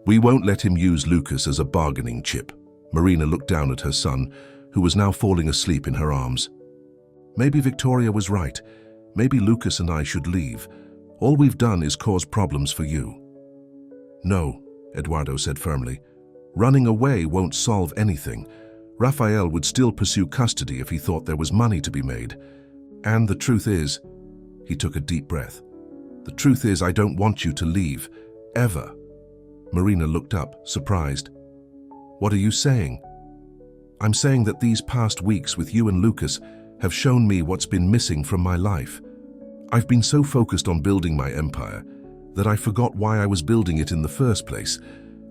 "We won't let him use Lucas as a bargaining chip." Marina looked down at her son, who was now falling asleep in her arms. "Maybe Victoria was right. Maybe Lucas and I should leave. All we've done is cause problems for you." "No," Eduardo said firmly. "Running away won't solve anything. Raphael would still pursue custody if he thought there was money to be made. And the truth is," he took a deep breath, "the truth is I don't want you to leave, ever." Marina looked up, surprised. "What are you saying?" "I'm saying that these past weeks with you and Lucas have shown me what's been missing from my life. I've been so focused on building my empire that I forgot why I was building it in the first place,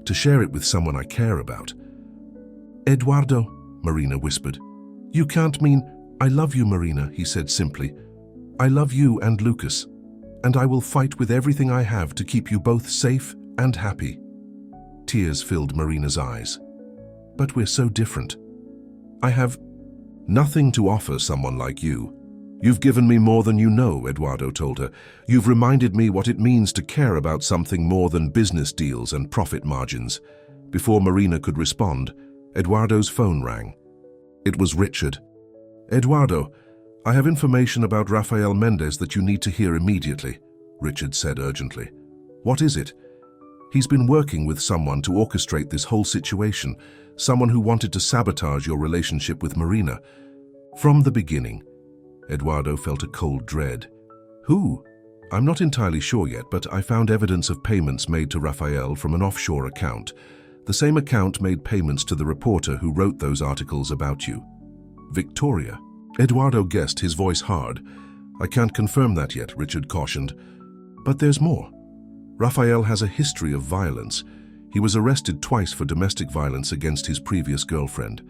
to share it with someone I care about." "Eduardo," Marina whispered. "You can't mean—" "I love you, Marina," he said simply. "I love you and Lucas, and I will fight with everything I have to keep you both safe and happy." Tears filled Marina's eyes. "But we're so different. I have nothing to offer someone like you." "You've given me more than you know," Eduardo told her. "You've reminded me what it means to care about something more than business deals and profit margins." Before Marina could respond, Eduardo's phone rang. It was Richard. "Eduardo, I have information about Rafael Mendez that you need to hear immediately," Richard said urgently. "What is it?" "He's been working with someone to orchestrate this whole situation, someone who wanted to sabotage your relationship with Marina. From the beginning." Eduardo felt a cold dread. "Who?" "I'm not entirely sure yet, but I found evidence of payments made to Rafael from an offshore account. The same account made payments to the reporter who wrote those articles about you." "Victoria?" Eduardo guessed, his voice hard. "I can't confirm that yet," Richard cautioned. "But there's more. Rafael has a history of violence. He was arrested twice for domestic violence against his previous girlfriend."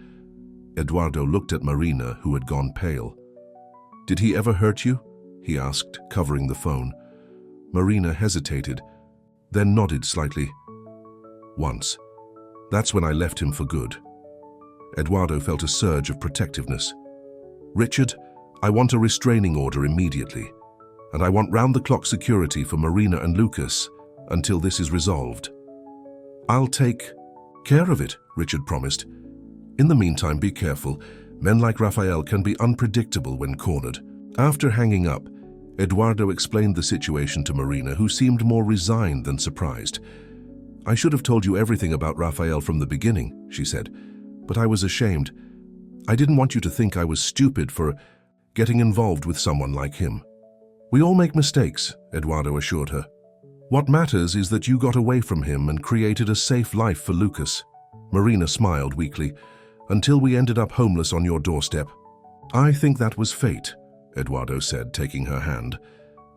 Eduardo looked at Marina, who had gone pale. "Did he ever hurt you?" he asked, covering the phone. Marina hesitated, then nodded slightly. "Once. That's when I left him for good." Eduardo felt a surge of protectiveness. "Richard, I want a restraining order immediately, and I want round-the-clock security for Marina and Lucas until this is resolved." "I'll take care of it," Richard promised. "In the meantime, be careful. Men like Rafael can be unpredictable when cornered." After hanging up, Eduardo explained the situation to Marina, who seemed more resigned than surprised. "I should have told you everything about Rafael from the beginning," she said, "but I was ashamed. I didn't want you to think I was stupid for getting involved with someone like him." "We all make mistakes," Eduardo assured her. "What matters is that you got away from him and created a safe life for Lucas." Marina smiled weakly. "Until we ended up homeless on your doorstep." "I think that was fate," Eduardo said, taking her hand.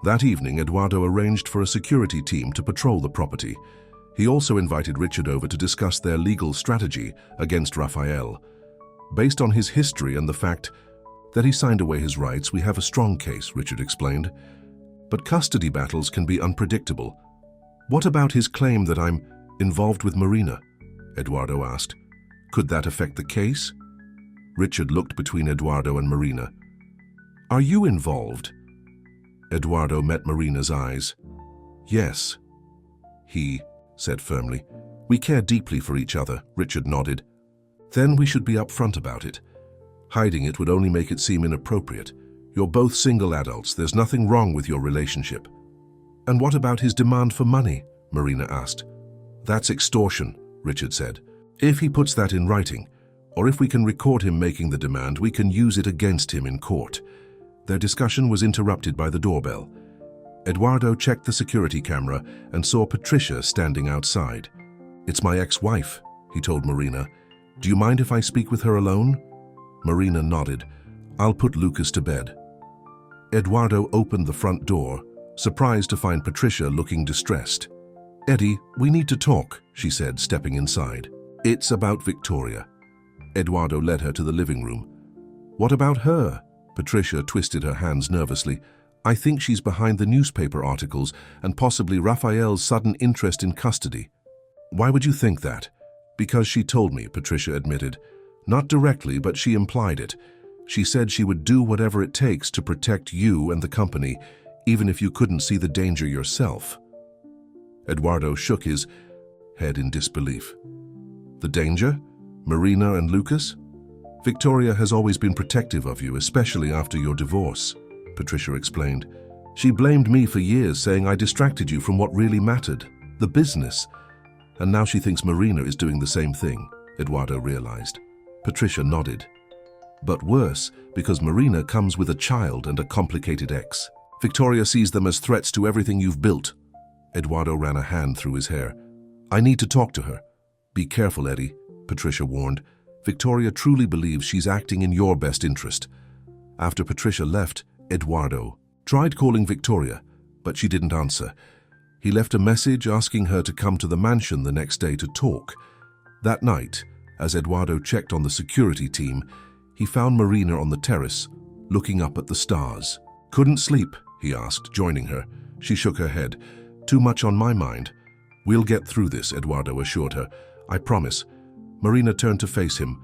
That evening, Eduardo arranged for a security team to patrol the property. He also invited Richard over to discuss their legal strategy against Rafael. "Based on his history and the fact that he signed away his rights, we have a strong case," Richard explained. "But custody battles can be unpredictable." "What about his claim that I'm involved with Marina?" Eduardo asked. "Could that affect the case?" Richard looked between Eduardo and Marina. "Are you involved?" Eduardo met Marina's eyes. "Yes," he said firmly. "We care deeply for each other," Richard nodded. "Then we should be upfront about it. Hiding it would only make it seem inappropriate. You're both single adults. There's nothing wrong with your relationship." "And what about his demand for money?" Marina asked. "That's extortion," Richard said. "If he puts that in writing, or if we can record him making the demand, we can use it against him in court." Their discussion was interrupted by the doorbell. Eduardo checked the security camera and saw Patricia standing outside. "It's my ex-wife," he told Marina. "Do you mind if I speak with her alone?" Marina nodded. "I'll put Lucas to bed." Eduardo opened the front door, surprised to find Patricia looking distressed. "Eddie, we need to talk," she said, stepping inside. "It's about Victoria." Eduardo led her to the living room. "What about her?" Patricia twisted her hands nervously. "I think she's behind the newspaper articles and possibly Raphael's sudden interest in custody." "Why would you think that?" "Because she told me," Patricia admitted. "Not directly, but she implied it. She said she would do whatever it takes to protect you and the company, even if you couldn't see the danger yourself." Eduardo shook his head in disbelief. "The danger? Marina and Lucas?" "Victoria has always been protective of you, especially after your divorce," Patricia explained. "She blamed me for years, saying I distracted you from what really mattered, the business. And now she thinks Marina is doing the same thing," Eduardo realized. Patricia nodded. "But worse, because Marina comes with a child and a complicated ex. Victoria sees them as threats to everything you've built." Eduardo ran a hand through his hair. "I need to talk to her." "Be careful, Eddie," Patricia warned. "Victoria truly believes she's acting in your best interest." After Patricia left, Eduardo tried calling Victoria, but she didn't answer. He left a message asking her to come to the mansion the next day to talk. That night, as Eduardo checked on the security team, he found Marina on the terrace, looking up at the stars. "Couldn't sleep?" he asked, joining her. She shook her head. "Too much on my mind." "We'll get through this," Eduardo assured her. "I promise." Marina turned to face him.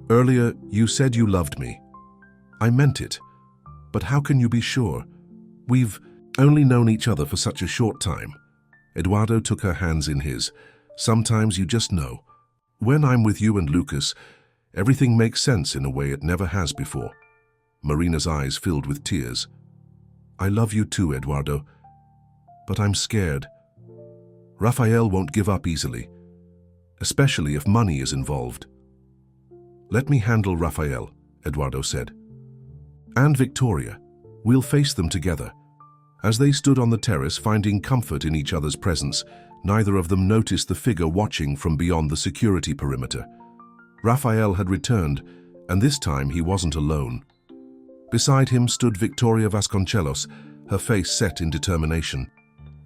"Earlier, you said you loved me." "I meant it. But how can you be sure? We've only known each other for such a short time." Eduardo took her hands in his. "Sometimes you just know. When I'm with you and Lucas, everything makes sense in a way it never has before." Marina's eyes filled with tears. "I love you too, Eduardo. But I'm scared. Raphael won't give up easily, especially if money is involved." "Let me handle Raphael," Eduardo said. "And Victoria. We'll face them together." As they stood on the terrace, finding comfort in each other's presence, neither of them noticed the figure watching from beyond the security perimeter. Raphael had returned, and this time he wasn't alone. Beside him stood Victoria Vasconcelos, her face set in determination.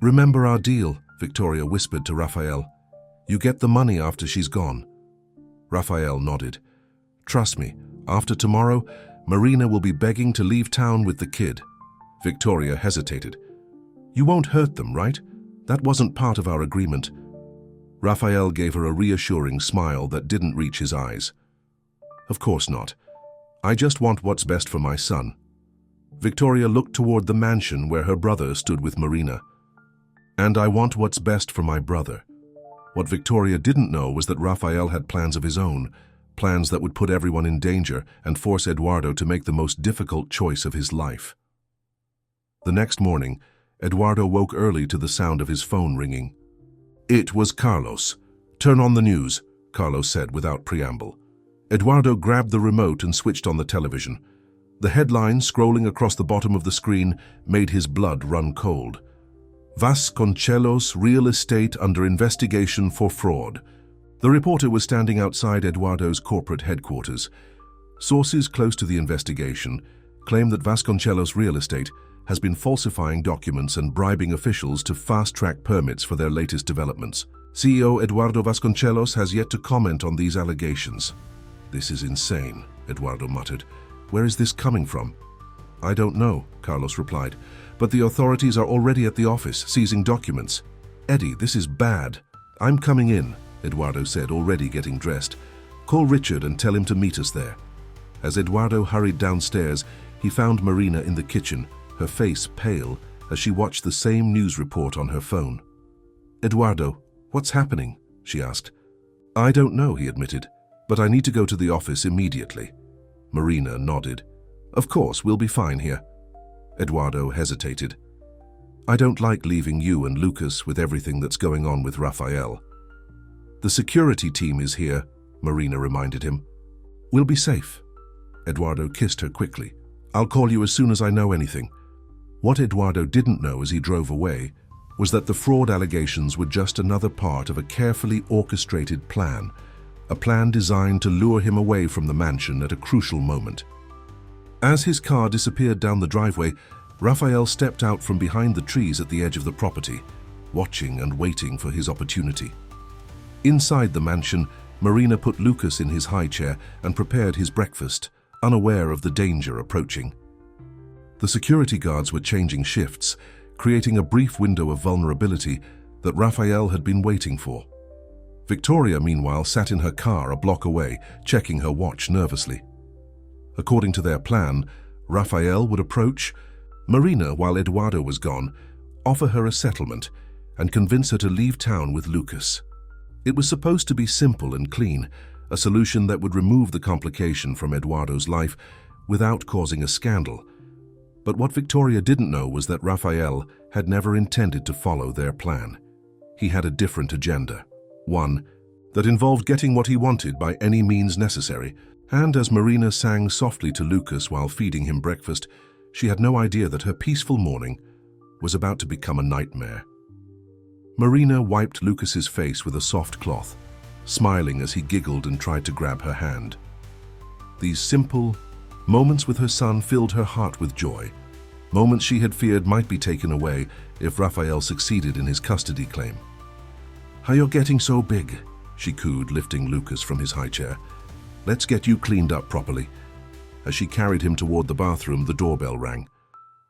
"Remember our deal," Victoria whispered to Raphael. "You get the money after she's gone." Raphael nodded. "Trust me, after tomorrow, Marina will be begging to leave town with the kid." Victoria hesitated. "You won't hurt them, right? That wasn't part of our agreement." Raphael gave her a reassuring smile that didn't reach his eyes. "Of course not. I just want what's best for my son." Victoria looked toward the mansion where her brother stood with Marina. "And I want what's best for my brother." What Victoria didn't know was that Raphael had plans of his own, plans that would put everyone in danger and force Eduardo to make the most difficult choice of his life. The next morning, Eduardo woke early to the sound of his phone ringing. It was Carlos. "Turn on the news," Carlos said without preamble. Eduardo grabbed the remote and switched on the television. The headline scrolling across the bottom of the screen made his blood run cold. "Vasconcelos real estate under investigation for fraud." The reporter was standing outside Eduardo's corporate headquarters. Sources close to the investigation claim that Vasconcelos real estate has been falsifying documents and bribing officials to fast-track permits for their latest developments. CEO Eduardo Vasconcelos has yet to comment on these allegations. "This is insane," Eduardo muttered. "Where is this coming from?" "I don't know," Carlos replied, "but the authorities are already at the office, seizing documents." "Eddie, this is bad." "I'm coming in," Eduardo said, already getting dressed. "Call Richard and tell him to meet us there." As Eduardo hurried downstairs, he found Marina in the kitchen, her face pale, as she watched the same news report on her phone. "Eduardo, what's happening?" she asked. "I don't know," he admitted, "but I need to go to the office immediately." Marina nodded. "Of course, we'll be fine here." Eduardo hesitated. "I don't like leaving you and Lucas with everything that's going on with Raphael." "The security team is here," Marina reminded him. "We'll be safe." Eduardo kissed her quickly. "I'll call you as soon as I know anything." What Eduardo didn't know as he drove away was that the fraud allegations were just another part of a carefully orchestrated plan, a plan designed to lure him away from the mansion at a crucial moment. As his car disappeared down the driveway, Rafael stepped out from behind the trees at the edge of the property, watching and waiting for his opportunity. Inside the mansion, Marina put Lucas in his high chair and prepared his breakfast, unaware of the danger approaching. The security guards were changing shifts, creating a brief window of vulnerability that Rafael had been waiting for. Victoria, meanwhile, sat in her car a block away, checking her watch nervously. According to their plan, Rafael would approach Marina while Eduardo was gone, offer her a settlement, and convince her to leave town with Lucas. It was supposed to be simple and clean, a solution that would remove the complication from Eduardo's life without causing a scandal. But what Victoria didn't know was that Rafael had never intended to follow their plan. He had a different agenda, one that involved getting what he wanted by any means necessary, and as Marina sang softly to Lucas while feeding him breakfast, she had no idea that her peaceful morning was about to become a nightmare. Marina wiped Lucas's face with a soft cloth, smiling as he giggled and tried to grab her hand. These simple moments with her son filled her heart with joy, moments she had feared might be taken away if Rafael succeeded in his custody claim. "How you're getting so big," she cooed, lifting Lucas from his high chair. "Let's get you cleaned up properly." As she carried him toward the bathroom, the doorbell rang.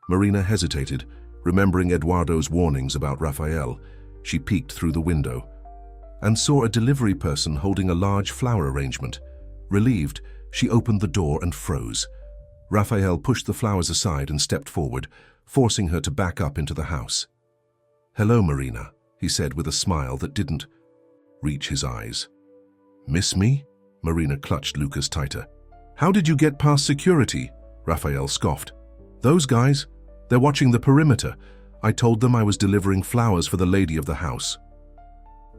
Marina hesitated, remembering Eduardo's warnings about Rafael. She peeked through the window and saw a delivery person holding a large flower arrangement. Relieved, she opened the door and froze. Rafael pushed the flowers aside and stepped forward, forcing her to back up into the house. "Hello, Marina," he said with a smile that didn't reach his eyes. "Miss me?" Marina clutched Lucas tighter. "How did you get past security?" Rafael scoffed. "Those guys, they're watching the perimeter. I told them I was delivering flowers for the lady of the house."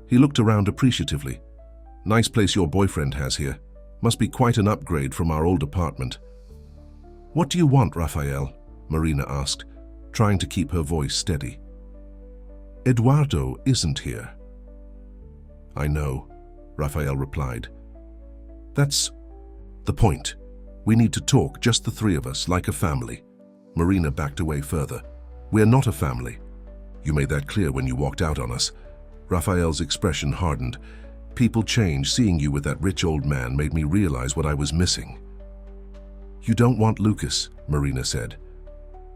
He looked around appreciatively. "Nice place your boyfriend has here. Must be quite an upgrade from our old apartment." "What do you want, Rafael?" Marina asked, trying to keep her voice steady. "Eduardo isn't here." "I know," Rafael replied. "That's the point. We need to talk, just the three of us, like a family." Marina backed away further. "We're not a family. You made that clear when you walked out on us." Rafael's expression hardened. "People change. Seeing you with that rich old man made me realize what I was missing." "You don't want Lucas," Marina said.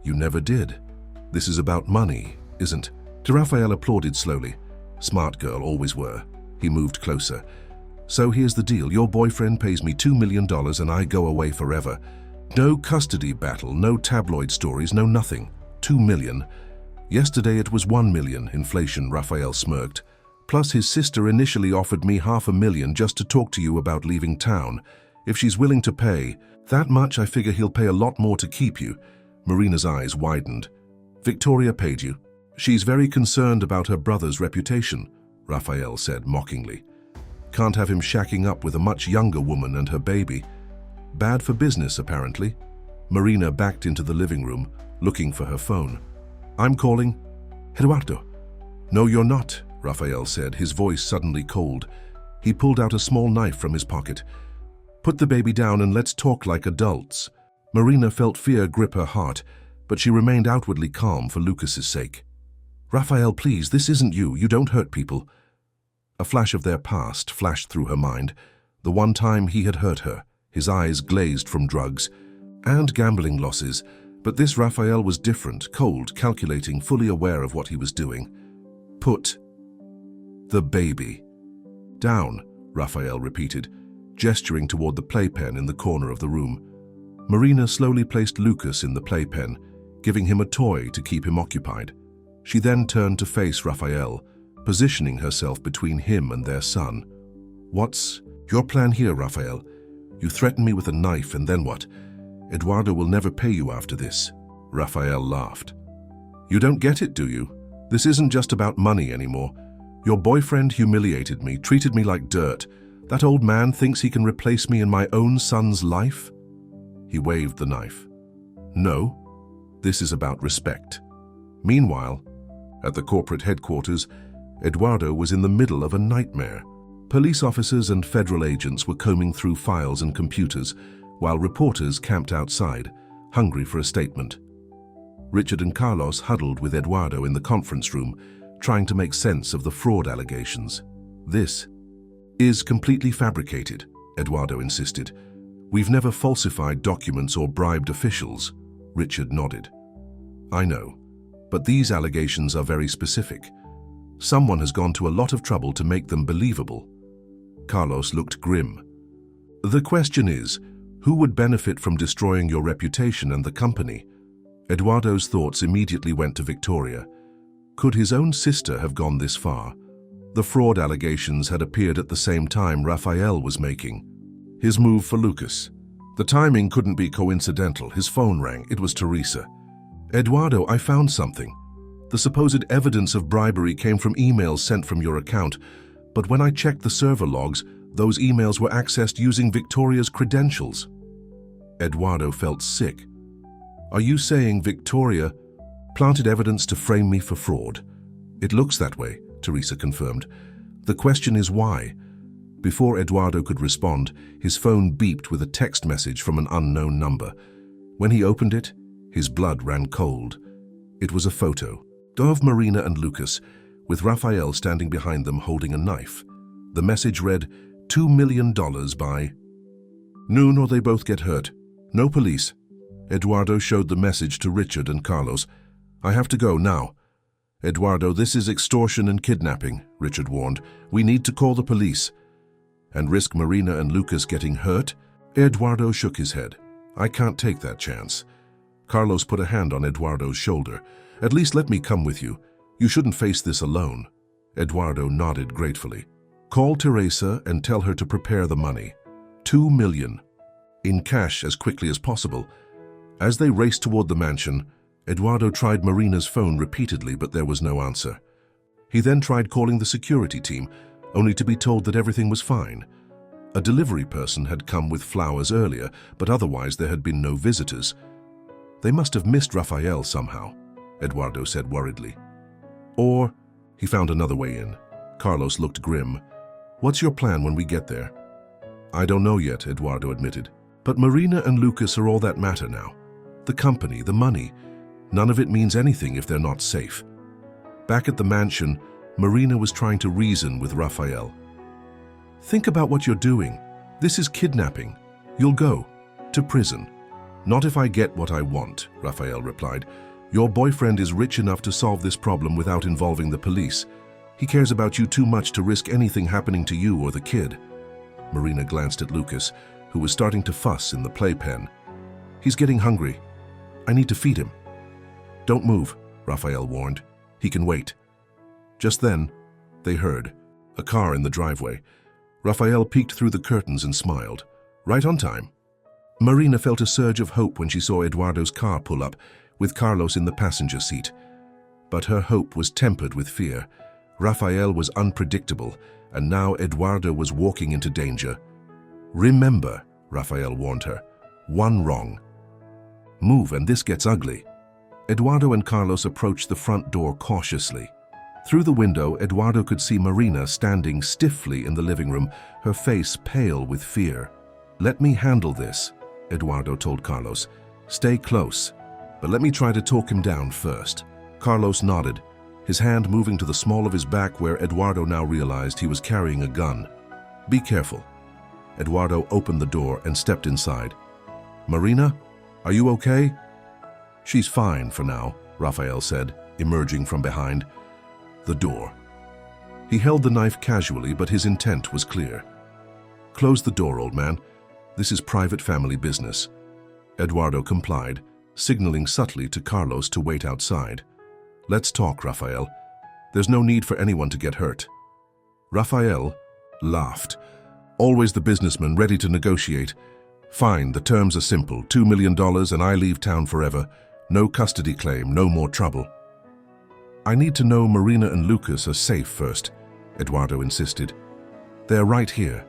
"You never did. This is about money, isn't?" Rafael applauded slowly. "Smart girl, always were." He moved closer. "So here's the deal. Your boyfriend pays me $2 million and I go away forever. No custody battle, no tabloid stories, no nothing. 2 million. Yesterday it was 1 million, inflation," Rafael smirked. "Plus his sister initially offered me $500,000 just to talk to you about leaving town. If she's willing to pay that much, I figure he'll pay a lot more to keep you." Marina's eyes widened. "Victoria paid you. She's very concerned about her brother's reputation," Rafael said mockingly. "Can't have him shacking up with a much younger woman and her baby. Bad for business, apparently." Marina backed into the living room, looking for her phone. "I'm calling Eduardo." "No, you're not," Rafael said, his voice suddenly cold. He pulled out a small knife from his pocket. "Put the baby down and let's talk like adults." Marina felt fear grip her heart, but she remained outwardly calm for Lucas's sake. "Rafael, please, this isn't you. You don't hurt people." A flash of their past flashed through her mind, the one time he had hurt her, his eyes glazed from drugs and gambling losses. But this Rafael was different, cold, calculating, fully aware of what he was doing. "Put the baby down," Rafael repeated, gesturing toward the playpen in the corner of the room. Marina slowly placed Lucas in the playpen, giving him a toy to keep him occupied. She then turned to face Rafael, positioning herself between him and their son. "What's your plan here, Rafael? You threaten me with a knife and then what? Eduardo will never pay you after this." Rafael laughed. "You don't get it, do you? This isn't just about money anymore. Your boyfriend humiliated me, treated me like dirt. That old man thinks he can replace me in my own son's life?" He waved the knife. "No, This is about respect. Meanwhile, at the corporate headquarters, Eduardo was in the middle of a nightmare. Police officers and federal agents were combing through files and computers, while reporters camped outside, hungry for a statement. Richard and Carlos huddled with Eduardo in the conference room, trying to make sense of the fraud allegations. "This is completely fabricated," Eduardo insisted. "We've never falsified documents or bribed officials." Richard nodded. "I know, but these allegations are very specific. Someone has gone to a lot of trouble to make them believable." Carlos looked grim. "The question is, who would benefit from destroying your reputation and the company?" Eduardo's thoughts immediately went to Victoria. Could his own sister have gone this far? The fraud allegations had appeared at the same time Rafael was making his move for Lucas. The timing couldn't be coincidental. His phone rang. It was Teresa. "Eduardo, I found something. The supposed evidence of bribery came from emails sent from your account, but when I checked the server logs, those emails were accessed using Victoria's credentials." Eduardo felt sick. "Are you saying Victoria planted evidence to frame me for fraud?" "It looks that way," Teresa confirmed. "The question is why?" Before Eduardo could respond, his phone beeped with a text message from an unknown number. When he opened it, his blood ran cold. It was a photo of Marina and Lucas, with Rafael standing behind them holding a knife. The message read, $2 million by noon or they both get hurt. No police. Eduardo showed the message to Richard and Carlos. "I have to go now." "Eduardo, this is extortion and kidnapping," Richard warned. "We need to call the police." "And risk Marina and Lucas getting hurt?" Eduardo shook his head. "I can't take that chance." Carlos put a hand on Eduardo's shoulder. "At least let me come with you. You shouldn't face this alone." Eduardo nodded gratefully. "Call Teresa and tell her to prepare the money. $2 million. In cash as quickly as possible." As they raced toward the mansion, Eduardo tried Marina's phone repeatedly, but there was no answer. He then tried calling the security team, only to be told that everything was fine. A delivery person had come with flowers earlier, but otherwise there had been no visitors. "They must have missed Rafael somehow," Eduardo said worriedly. "Or," he found another way in. Carlos looked grim. "What's your plan when we get there?" "I don't know yet," Eduardo admitted. "But Marina and Lucas are all that matter now. The company, the money. None of it means anything if they're not safe." Back at the mansion, Marina was trying to reason with Rafael. "Think about what you're doing. This is kidnapping. You'll go to prison." "Not if I get what I want," Rafael replied. "Your boyfriend is rich enough to solve this problem without involving the police. He cares about you too much to risk anything happening to you or the kid." Marina glanced at Lucas, who was starting to fuss in the playpen. "He's getting hungry. I need to feed him." "Don't move," Rafael warned. "He can wait." Just then, they heard a car in the driveway. Rafael peeked through the curtains and smiled. "Right on time." Marina felt a surge of hope when she saw Eduardo's car pull up, with Carlos in the passenger seat. But her hope was tempered with fear. Rafael was unpredictable, and now Eduardo was walking into danger. "Remember," Rafael warned her, "one wrong. Move and this gets ugly." Eduardo and Carlos approached the front door cautiously. Through the window, Eduardo could see Marina standing stiffly in the living room, her face pale with fear. "Let me handle this," Eduardo told Carlos. "Stay close, but let me try to talk him down first." Carlos nodded, his hand moving to the small of his back where Eduardo now realized he was carrying a gun. "Be careful." Eduardo opened the door and stepped inside. "Marina, are you okay?" "She's fine for now," Rafael said, emerging from behind the door. He held the knife casually, but his intent was clear. "Close the door, old man. This is private family business." Eduardo complied, signaling subtly to Carlos to wait outside. "Let's talk, Rafael. There's no need for anyone to get hurt." Rafael laughed. "Always the businessman ready to negotiate. Fine, the terms are simple. $2 million and I leave town forever. No custody claim, no more trouble." "I need to know Marina and Lucas are safe first," Eduardo insisted. "They're right here."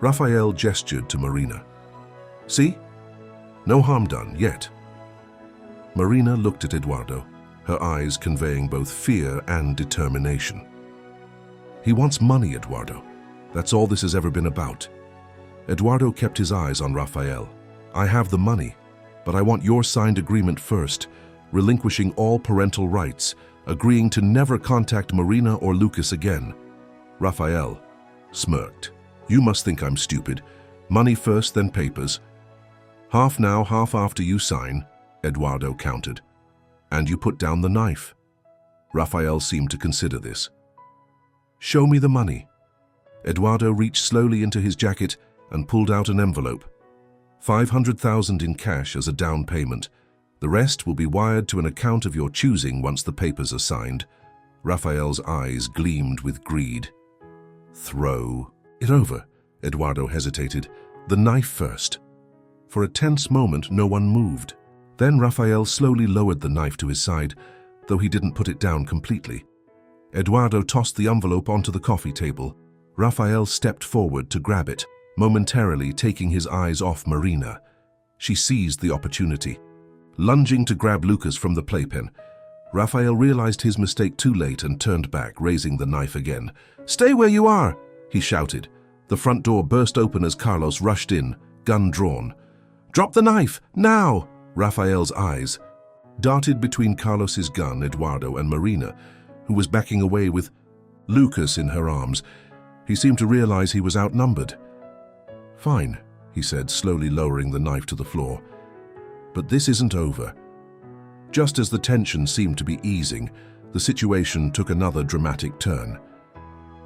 Rafael gestured to Marina. "See? No harm done, yet." Marina looked at Eduardo, her eyes conveying both fear and determination. He wants money, Eduardo. That's all this has ever been about. Eduardo kept his eyes on Rafael. I have the money, but I want your signed agreement first, relinquishing all parental rights, agreeing to never contact Marina or Lucas again. Rafael smirked. You must think I'm stupid. Money first, then papers. Half now, half after you sign, Eduardo countered. And you put down the knife. Rafael seemed to consider this. Show me the money. Eduardo reached slowly into his jacket and pulled out an envelope. 500,000 in cash as a down payment. The rest will be wired to an account of your choosing once the papers are signed. Rafael's eyes gleamed with greed. Throw it over, Eduardo hesitated. The knife first. For a tense moment, no one moved. Then Rafael slowly lowered the knife to his side, though he didn't put it down completely. Eduardo tossed the envelope onto the coffee table. Rafael stepped forward to grab it, momentarily taking his eyes off Marina. She seized the opportunity. Lunging to grab Lucas from the playpen, Rafael realized his mistake too late and turned back, raising the knife again. Stay where you are, he shouted. The front door burst open as Carlos rushed in, gun drawn. Drop the knife, now! Rafael's eyes darted between Carlos's gun, Eduardo, and Marina, who was backing away with Lucas in her arms. He seemed to realize he was outnumbered. Fine, he said, slowly lowering the knife to the floor. But this isn't over. Just as the tension seemed to be easing, the situation took another dramatic turn.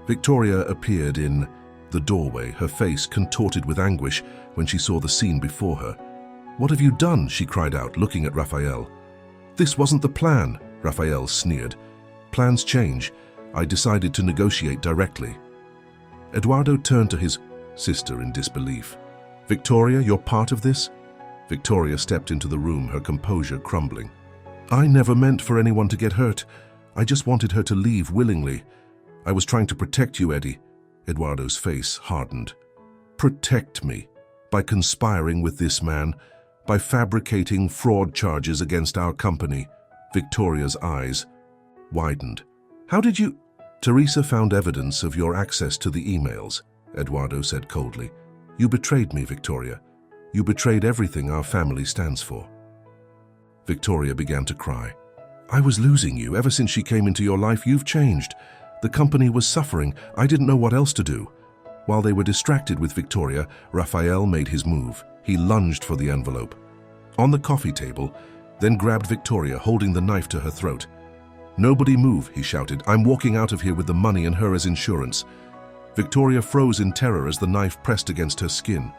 Victoria appeared in the doorway, her face contorted with anguish when she saw the scene before her. What have you done? She cried out, looking at Rafael. This wasn't the plan, Rafael sneered. Plans change. I decided to negotiate directly. Eduardo turned to his sister in disbelief. Victoria, you're part of this? Victoria stepped into the room, her composure crumbling. I never meant for anyone to get hurt. I just wanted her to leave willingly. I was trying to protect you, Eddie. Eduardo's face hardened. Protect me? By conspiring with this man? By fabricating fraud charges against our company? Victoria's eyes widened. How did you... Teresa found evidence of your access to the emails, Eduardo said coldly. You betrayed me, Victoria. You betrayed everything our family stands for. Victoria began to cry. I was losing you. Ever since she came into your life, you've changed. The company was suffering. I didn't know what else to do. While they were distracted with Victoria, Rafael made his move. He lunged for the envelope. On the coffee table, then grabbed Victoria, holding the knife to her throat. Nobody move, he shouted. I'm walking out of here with the money and her as insurance. Victoria froze in terror as the knife pressed against her skin.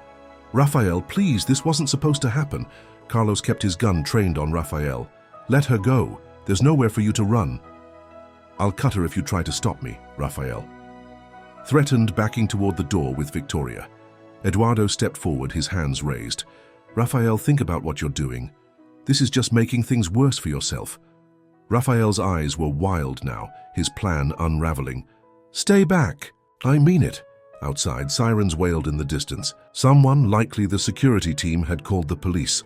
Rafael, please, this wasn't supposed to happen. Carlos kept his gun trained on Rafael. Let her go. There's nowhere for you to run. I'll cut her if you try to stop me, Rafael threatened, backing toward the door with Victoria. Eduardo stepped forward, his hands raised. Rafael, think about what you're doing. This is just making things worse for yourself. Rafael's eyes were wild now, his plan unraveling. Stay back. I mean it. Outside, sirens wailed in the distance. Someone, likely the security team, had called the police.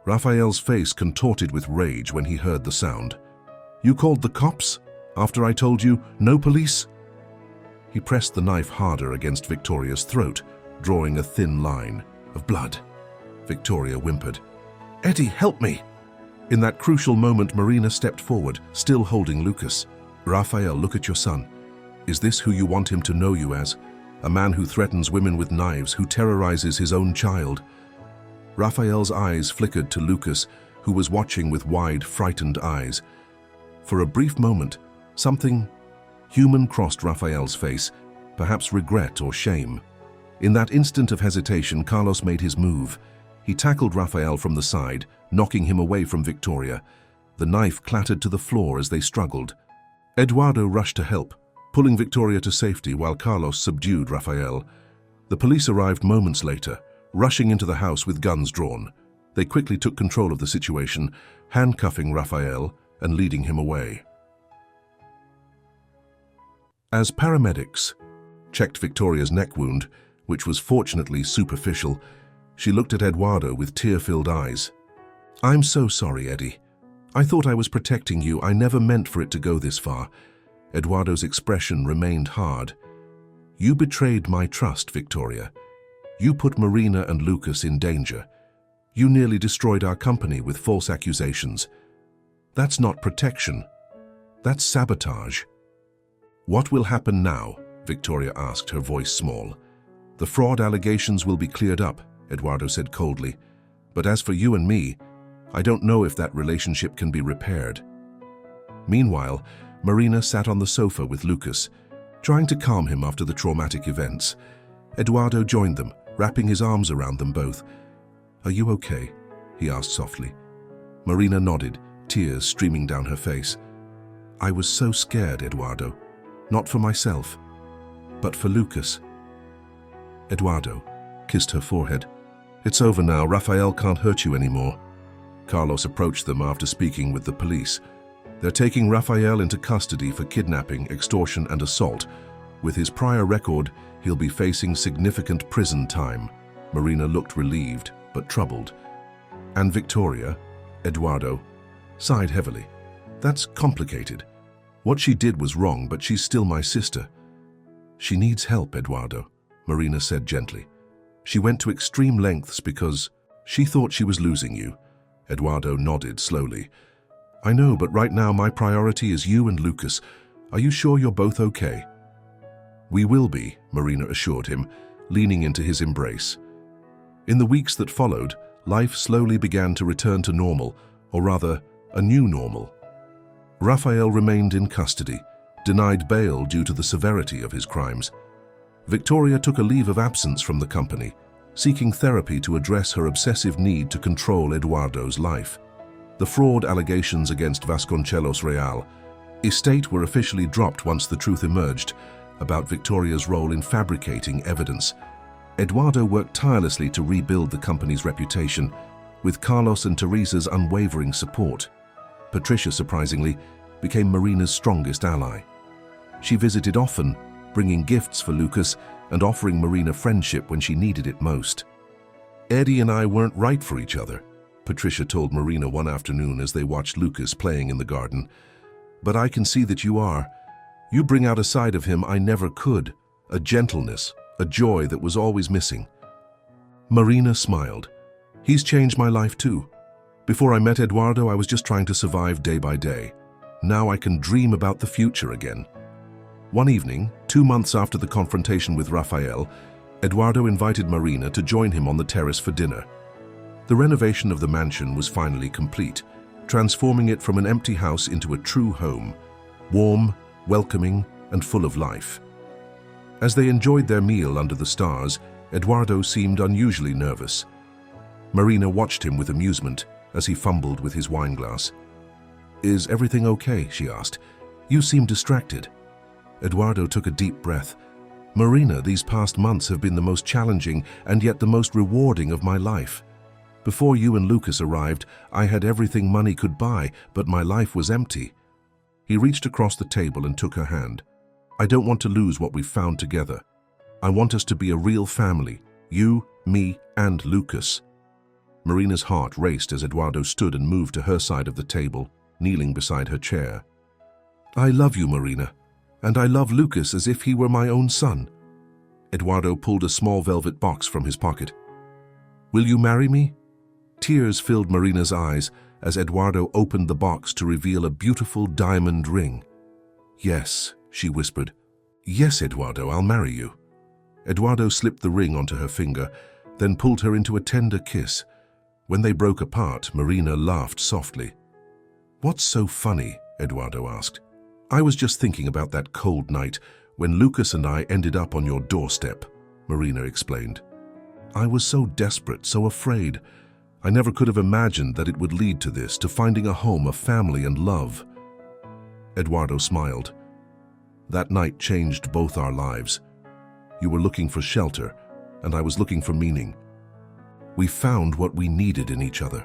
Rafael's face contorted with rage when he heard the sound. You called the cops? After I told you, no police? He pressed the knife harder against Victoria's throat, drawing a thin line of blood. Victoria whimpered. Eddie, help me! In that crucial moment, Marina stepped forward, still holding Lucas. Rafael, look at your son. Is this who you want him to know you as? A man who threatens women with knives, who terrorizes his own child? Rafael's eyes flickered to Lucas, who was watching with wide, frightened eyes. For a brief moment, something human crossed Rafael's face, perhaps regret or shame. In that instant of hesitation, Carlos made his move. He tackled Rafael from the side, knocking him away from Victoria. The knife clattered to the floor as they struggled. Eduardo rushed to help, pulling Victoria to safety while Carlos subdued Rafael. The police arrived moments later, rushing into the house with guns drawn. They quickly took control of the situation, handcuffing Rafael and leading him away. As paramedics checked Victoria's neck wound, which was fortunately superficial, she looked at Eduardo with tear-filled eyes. I'm so sorry, Eddie. I thought I was protecting you. I never meant for it to go this far. Eduardo's expression remained hard. You betrayed my trust, Victoria. You put Marina and Lucas in danger. You nearly destroyed our company with false accusations. That's not protection. That's sabotage. What will happen now? Victoria asked, her voice small. The fraud allegations will be cleared up, Eduardo said coldly. But as for you and me, I don't know if that relationship can be repaired. Meanwhile, Marina sat on the sofa with Lucas, trying to calm him after the traumatic events. Eduardo joined them, wrapping his arms around them both. Are you okay? He asked softly. Marina nodded, tears streaming down her face. I was so scared, Eduardo. Not for myself, but for Lucas. Eduardo kissed her forehead. It's over now. Rafael can't hurt you anymore. Carlos approached them after speaking with the police. They're taking Rafael into custody for kidnapping, extortion, and assault. With his prior record, he'll be facing significant prison time. Marina looked relieved, but troubled. And Victoria, Eduardo, sighed heavily. That's complicated. What she did was wrong, but she's still my sister. She needs help, Eduardo, Marina said gently. She went to extreme lengths because she thought she was losing you. Eduardo nodded slowly. I know, but right now my priority is you and Lucas. Are you sure you're both okay? We will be, Marina assured him, leaning into his embrace. In the weeks that followed, life slowly began to return to normal, or rather, a new normal. Rafael remained in custody, denied bail due to the severity of his crimes. Victoria took a leave of absence from the company, seeking therapy to address her obsessive need to control Eduardo's life. The fraud allegations against Vasconcelos Real estate were officially dropped once the truth emerged about Victoria's role in fabricating evidence. Eduardo worked tirelessly to rebuild the company's reputation, with Carlos and Teresa's unwavering support. Patricia, surprisingly, became Marina's strongest ally. She visited often, bringing gifts for Lucas and offering Marina friendship when she needed it most. Eddie and I weren't right for each other, Patricia told Marina one afternoon as they watched Lucas playing in the garden. But I can see that you are. You bring out a side of him I never could, a gentleness, a joy that was always missing. Marina smiled. He's changed my life too. Before I met Eduardo, I was just trying to survive day by day. Now I can dream about the future again. One evening, 2 months after the confrontation with Rafael, Eduardo invited Marina to join him on the terrace for dinner. The renovation of the mansion was finally complete, transforming it from an empty house into a true home, warm, welcoming, and full of life. As they enjoyed their meal under the stars, Eduardo seemed unusually nervous. Marina watched him with amusement as he fumbled with his wine glass. Is everything okay? She asked. You seem distracted. Eduardo took a deep breath. Marina, these past months have been the most challenging and yet the most rewarding of my life. Before you and Lucas arrived, I had everything money could buy, but my life was empty. He reached across the table and took her hand. I don't want to lose what we've found together. I want us to be a real family, you, me, and Lucas. Marina's heart raced as Eduardo stood and moved to her side of the table, kneeling beside her chair. I love you, Marina, and I love Lucas as if he were my own son. Eduardo pulled a small velvet box from his pocket. Will you marry me? Tears filled Marina's eyes as Eduardo opened the box to reveal a beautiful diamond ring. Yes, she whispered. Yes, Eduardo, I'll marry you. Eduardo slipped the ring onto her finger, then pulled her into a tender kiss. When they broke apart, Marina laughed softly. What's so funny? Eduardo asked. I was just thinking about that cold night when Lucas and I ended up on your doorstep, Marina explained. I was so desperate, so afraid. I never could have imagined that it would lead to this, to finding a home, a family, and love. Eduardo smiled. That night changed both our lives. You were looking for shelter, and I was looking for meaning. We found what we needed in each other.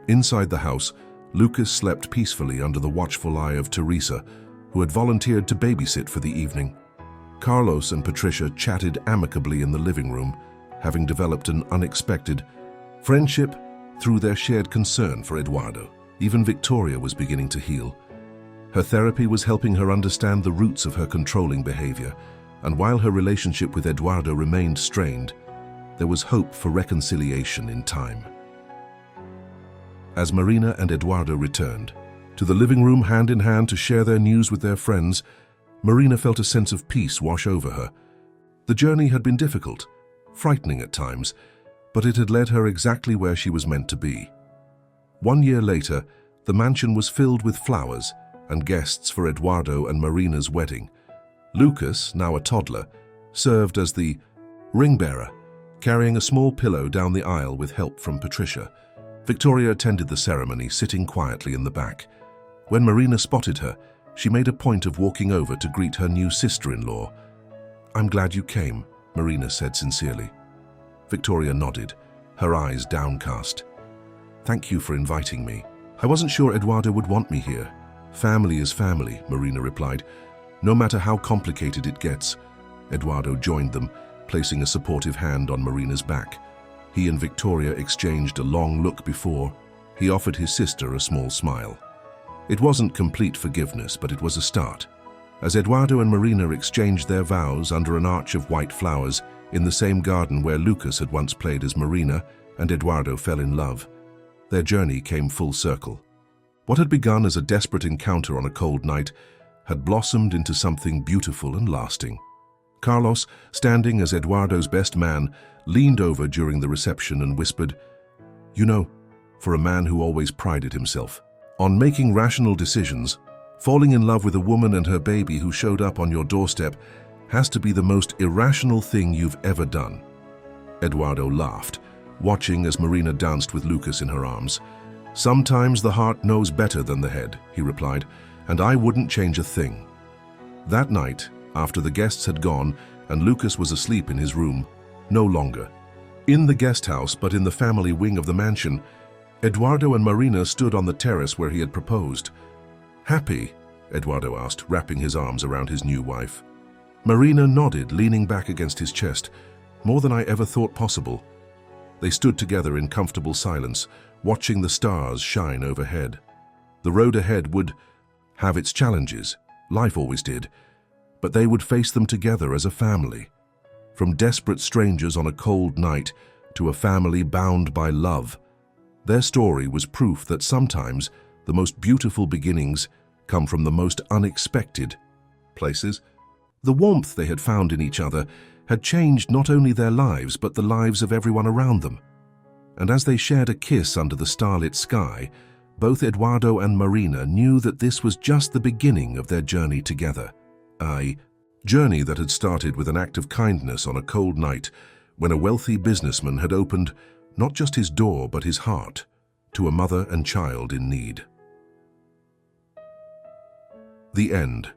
Inside the house, Lucas slept peacefully under the watchful eye of Teresa, who had volunteered to babysit for the evening. Carlos and Patricia chatted amicably in the living room, having developed an unexpected friendship through their shared concern for Eduardo. Even Victoria was beginning to heal. Her therapy was helping her understand the roots of her controlling behavior, and while her relationship with Eduardo remained strained, there was hope for reconciliation in time. As Marina and Eduardo returned to the living room hand in hand to share their news with their friends, Marina felt a sense of peace wash over her. The journey had been difficult, frightening at times, but it had led her exactly where she was meant to be. 1 year later, the mansion was filled with flowers and guests for Eduardo and Marina's wedding. Lucas, now a toddler, served as the ring bearer, carrying a small pillow down the aisle with help from Patricia. Victoria attended the ceremony, sitting quietly in the back. When Marina spotted her, she made a point of walking over to greet her new sister-in-law. "I'm glad you came," Marina said sincerely. Victoria nodded, her eyes downcast. "Thank you for inviting me. I wasn't sure Eduardo would want me here." "Family is family," Marina replied. "No matter how complicated it gets." Eduardo joined them, placing a supportive hand on Marina's back. He and Victoria exchanged a long look before he offered his sister a small smile. It wasn't complete forgiveness, but it was a start. As Eduardo and Marina exchanged their vows under an arch of white flowers in the same garden where Lucas had once played as Marina and Eduardo fell in love, their journey came full circle. What had begun as a desperate encounter on a cold night had blossomed into something beautiful and lasting. Carlos, standing as Eduardo's best man, leaned over during the reception and whispered, "You know, for a man who always prided himself on making rational decisions, falling in love with a woman and her baby who showed up on your doorstep has to be the most irrational thing you've ever done." Eduardo laughed, watching as Marina danced with Lucas in her arms. "Sometimes the heart knows better than the head," he replied, "and I wouldn't change a thing." That night, after the guests had gone and Lucas was asleep in his room, no longer in the guest house but in the family wing of the mansion, Eduardo and Marina stood on the terrace where he had proposed. "Happy?" Eduardo asked, wrapping his arms around his new wife. Marina nodded, leaning back against his chest. "More than I ever thought possible." They stood together in comfortable silence, watching the stars shine overhead. The road ahead would have its challenges, life always did, but they would face them together as a family. From desperate strangers on a cold night to a family bound by love, their story was proof that sometimes the most beautiful beginnings come from the most unexpected places. The warmth they had found in each other had changed not only their lives but the lives of everyone around them. And as they shared a kiss under the starlit sky, both Eduardo and Marina knew that this was just the beginning of their journey together. A journey that had started with an act of kindness on a cold night when a wealthy businessman had opened not just his door but his heart to a mother and child in need. The end.